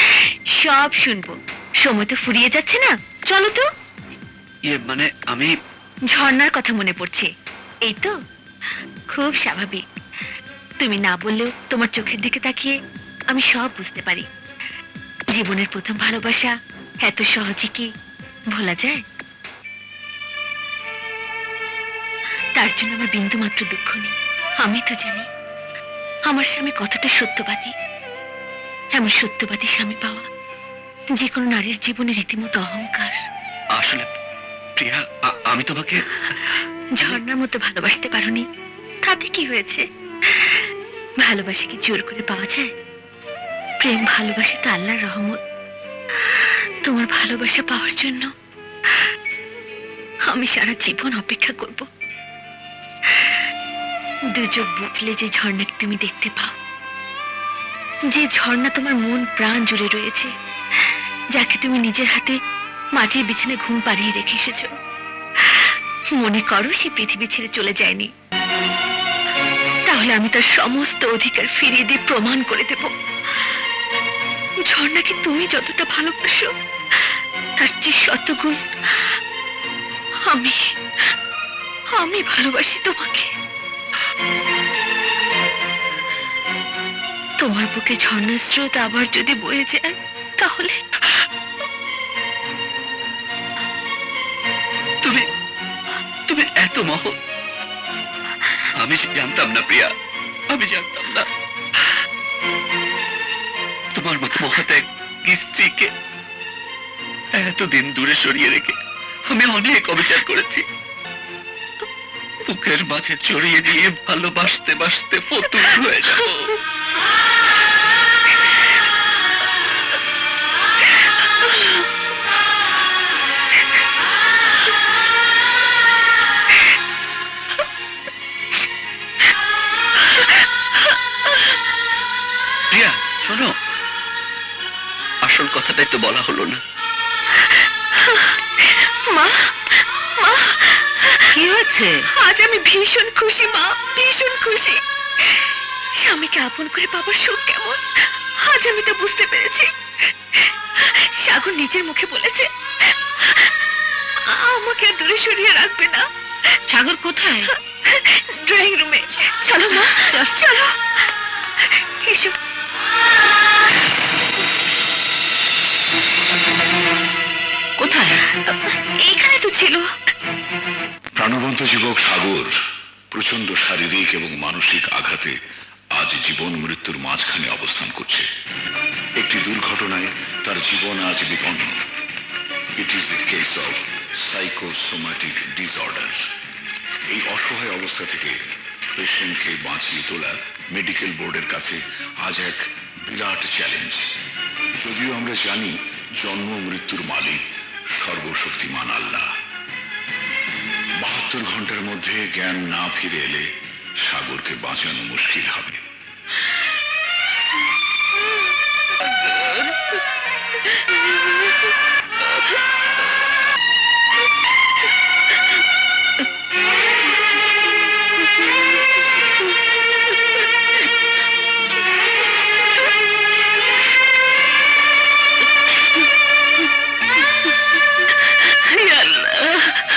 সব শুনবো, সময় তো ফুরিয়ে যাচ্ছে না, চলো তো। মানে আমি ঝর্ণার কথা মনে পড়ছে, এই তো? খুব স্বাভাবিক, তুমি না বললেও তোমার চোখের দিকে তাকিয়ে আমি সব বুঝতে পারি। জীবনের প্রথম ভালোবাসা এত সহজে কি ভোলা যায়? তার জন্য আমার বিন্দু মাত্র দুঃখ নেই। আমি তো জানি আমার স্বামী কতটা সত্যবাদী। এমন সত্যবাদী স্বামী পাওয়া যে কোনো নারীর জীবনে রীতিমতো অহংকার। আসলে প্রিয়া আমি তোমাকে ঝর্ণার মতো ভালোবাসতে পারোনি, তাতে কি হয়েছে? ভালোবাসা কি জোর করে পাওয়া যায়? প্রেম ভালোবাসা তো আল্লাহর রহমত। তোমার ভালোবাসা পাওয়ার জন্য আমি সারা জীবন অপেক্ষা করব। দুচোখ বুঝলে যে ঝর্ণাকে তুমি দেখতে পাও, যে ঝর্ণা তোমার মন প্রাণ জুড়ে রয়েছে, যাকে তুমি নিজের হাতে মাটির বিছানায় ঘুম পাড়িয়ে রেখে এসেছো, মনে করো সে পৃথিবী ছেড়ে চলে যায়নি, তাহলে আমি তার সমস্ত অধিকার ফিরিয়ে দিয়ে প্রমাণ করে দেব ঝর্ণাকে তুমি যতটা ভালোবাসো তার চেয়ে শতগুণ আমি ভালোবাসি তোমাকে। তোমার বুকে ঝর্ণার স্রোত আবার যদি বয়ে যায়, তাহলে তুমি তুমি এত মহৎ, আমি জানতাম না প্রিয়া, আমি জানতাম না। তোমার মতো মহৎ এক স্ত্রীকে এতদিন দূরে সরিয়ে রেখে আমি অনেক অবিচার করেছি। বুকের মাঝে চড়িয়ে দিয়ে ভালোবাসতে বাসতে ফতুর হয়ে যাব। প্রিয়া শোনো, আসল কথাটাই তো বলা হলো না। মা, মা, কি হয়েছে? আজ আমি ভীষণ খুশি মা, ভীষণ খুশি। স্বামীকে আপন করে পাবার সুখ কেমন আজ আমি তা বুঝতে পেরেছি। সাগর নিজের মুখে বলেছে আমাকে আর দূরে সরিয়ে রাখবে না। সাগর কোথায়? ড্রয়িং রুমে। চলো মা, চলো। এসো। কোথায়? এইখানে তো ছিল। প্রাণবন্ত যুবক সাগর প্রচন্ড শারীরিক এবং মানসিক আঘাতে আজ জীবন মৃত্যুর মাঝখানে অবস্থান করছে। একটি দুর্ঘটনায় তার জীবন আজ বিপন্ন। It is a case of psychosomatic disorder. এই অসহায় অবস্থা থেকে পেশেন্টকে বাঁচিয়ে তোলা মেডিকেল বোর্ডের কাছে আজ এক বিরাট চ্যালেঞ্জ। যদিও আমরা জানি জন্ম মৃত্যুর মালিক সর্বশক্তিমান আল্লাহ। 72 ঘন্টার মধ্যে জ্ঞান না ফিরে এলে সাগরকে বাঁচানো মুশকিল হবে।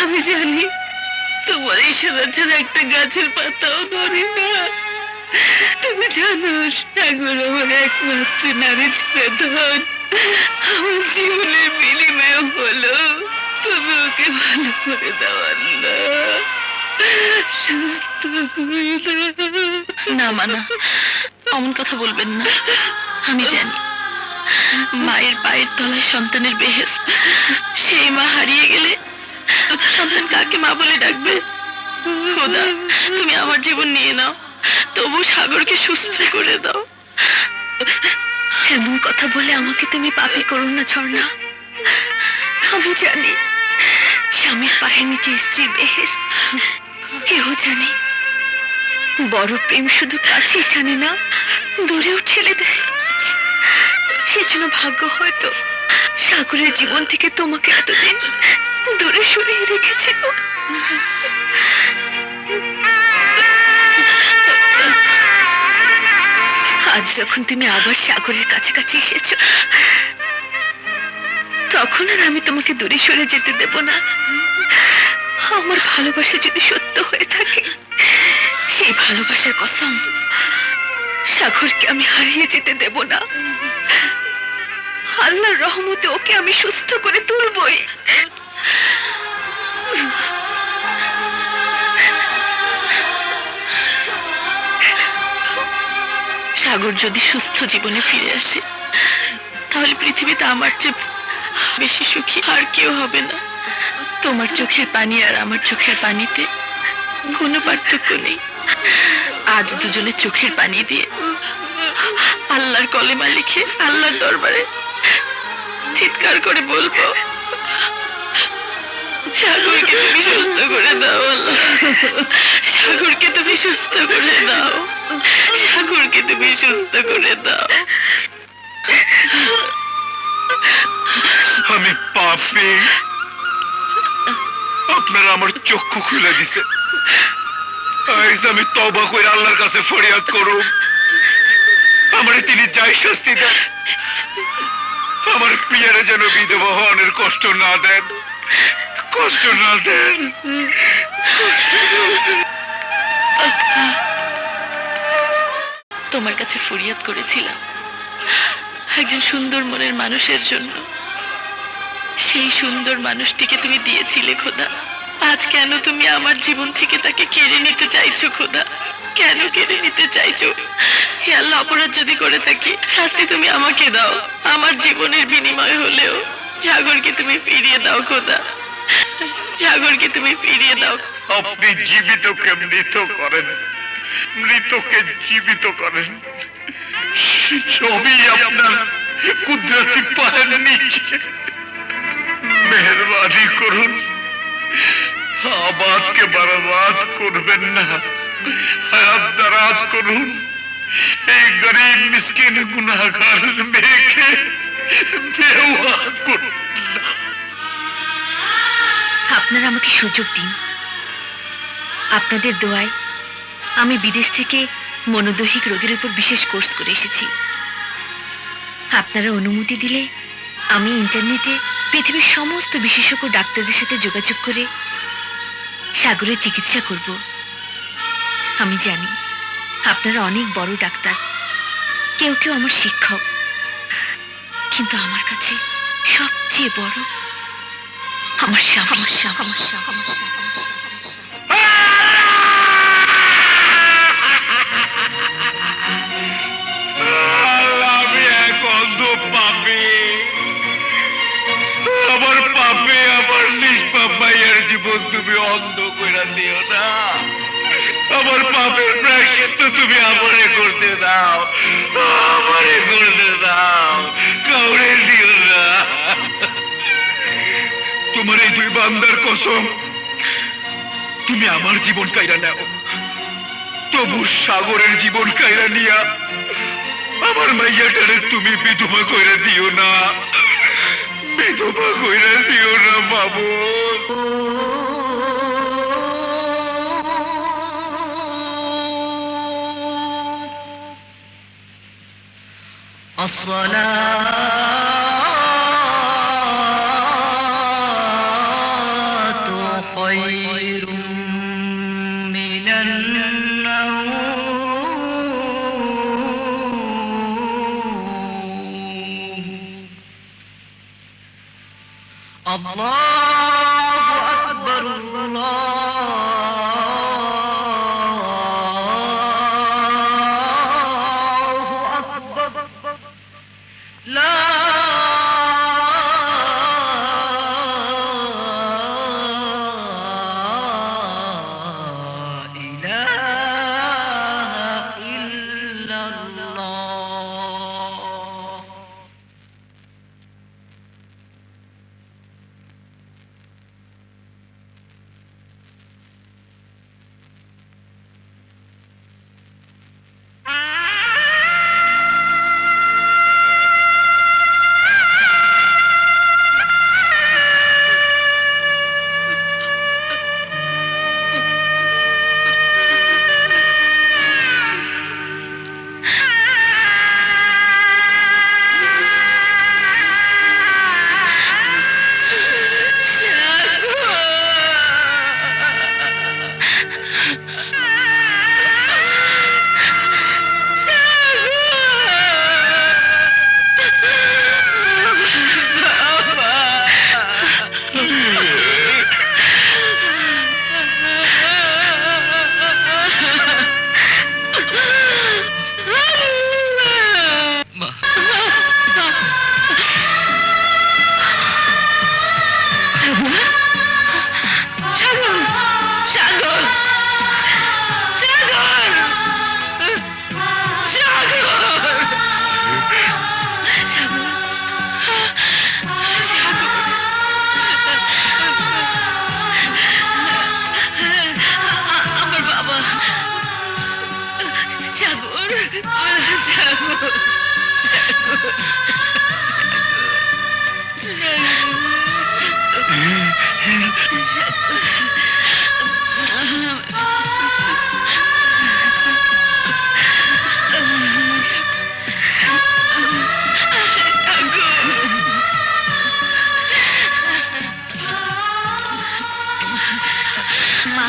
আমি জানি তোমার ইশারা ছাড়া একটা গাছের পাতাও ধরে না। তুমি জানো সাগর আমার একমাত্র নারী ছিল ধন। আমার জীবনের বিনিময় হলো তুমি ওকে ভালো করে দাও আল্লাহ, সুস্থ হয়ে দাও। না মা, না, অমন কথা বলবেন না। আমি জানি মায়ের পায়ের তলায় সন্তানের বেহেশত। সেই মা হারিয়ে গেলে সন্তান কাকে মা বলে ডাকবে? খোদা, তুমি আমার জীবন নিয়ে নাও, তবু সাগরকে সুস্থ করে দাও। এমন কথা বলে আমাকে তুমি পাপী করো না ঝর্ণা। আমি জানি স্বামীর পায়ের নিচে স্ত্রীর বেহেশত। কেউ জানি বড় প্রেম শুধু কাছেই টানে না, দূরেও ঠেলে দেয়। সেজন্য ভাগ্য হয়তো সাগরের জীবন থেকে তোমাকে এতদিন দূরে সরিয়ে রেখেছিল। আজ যখন তুমি আবার সাগরের কাছাকাছি এসেছো, তখন আর আমি তোমাকে দূরে সরে যেতে দেব না। আমার ভালোবাসা যদি সত্য হয়ে থাকে, সেই ভালোবাসার কসম, সাগরকে আমি হারিয়ে যেতে দেব না। আল্লাহর রহমতে ওকে আমি সুস্থ করে তুলবই। সাগর যদি সুস্থ জীবনে ফিরে আসে, তাহলে পৃথিবীতে আমার চেয়ে বেশি সুখী আর কেউ হবে না। তোমার চোখের পানি আর আমার চোখের পানিতে কোনো পার্থক্য নেই। আজ দুজনের চোখের পানি দিয়ে আল্লাহর কলেমা লিখে আল্লাহর দরবারে চিৎকার করে বলবো, সাগরকে তুমি সুস্থ করে দাও আল্লাহ, সাগরকে তুমি সুস্থ করে দাও, সাগরকে তুমি সুস্থ করে দাও। আমি পাপী, আপনারা আমার চক্ষু খুলে দিছে। আজ আমি তওবা করে আল্লাহর কাছে ফরিয়াদ করুম, আমারে তিনি যাই শাস্তি দেন, আমার প্রিয়ারে যেন বিধবা হওয়ার কষ্ট না দেন, কষ্ট না দেন, কষ্ট না দেন। তোমার কাছে ফরিয়াদ করেছিলাম একজন সুন্দর মনের মানুষের জন্য, সেই সুন্দর মানুষটিকে তুমি দিয়েছিলে খোদা। আজ কেন তুমি আমার জীবন থেকে তাকে কেড়ে নিতে চাইছো খোদা? কেন কেড়ে নিতে চাইছো? হে আল্লাহ, অপরাধ যদি করে থাকি শাস্তি তুমি আমাকে দাও, আমার জীবনের বিনিময় হলেও সাগরকে তুমি ফিরিয়ে দাও খোদা, সাগরকে তুমি ফিরিয়ে দাও। আপনি জীবিতকে মৃত করেন, মৃতকে জীবিত করেন, সবই আপনার কুদরতি পায়ের নিচে। মেহরবানি করুন, আবাদকে বরবাদ করবেন না, হায়াত দারাজ করুন। এই গরিব মিসকিন গুনাহগার মেয়েকে বেওয়া করুন। আপনারা আমাকে সুযোগ দিন। আপনাদের দোয়ায় আমি বিদেশ থেকে মনোদৈহিক রোগের উপর বিশেষ কোর্স করে এসেছি। আপনারা অনুমতি দিলে আমি ইন্টারনেটে পৃথিবীর সমস্ত বিশেষজ্ঞ ডাক্তারদের সাথে যোগাযোগ করে সাগরের চিকিৎসা করব। আমি জানি আপনারা অনেক বড় ডাক্তার, কেউ কেউ আমার শিক্ষক, কিন্তু আমার কাছে সবচেয়ে বড় আমার স্বামী, আমার স্বামী, আমার স্বামী, আমার স্বামী। আমি এক অন্ধ পাপী, আমার পাপে আমার নিষ্পাপ ভাইয়ের জীবন তুমি অন্ধ কইরা দিও না। আমার পাপের প্রায়শ্চিত্ত তুমি আমারে করতে দাও, আমারে করতে দাও, কাউরে দিও না। তোমার এই দুই বান্দার কসম, তুমি আমার জীবন কাইরা নাও, তবু সাগরের জীবন কাইরা নিয়া আমার মাইয়াটারে তুমি বিধবা কইরা দিও না, বিধবা কইরা দিও না বাবু। মা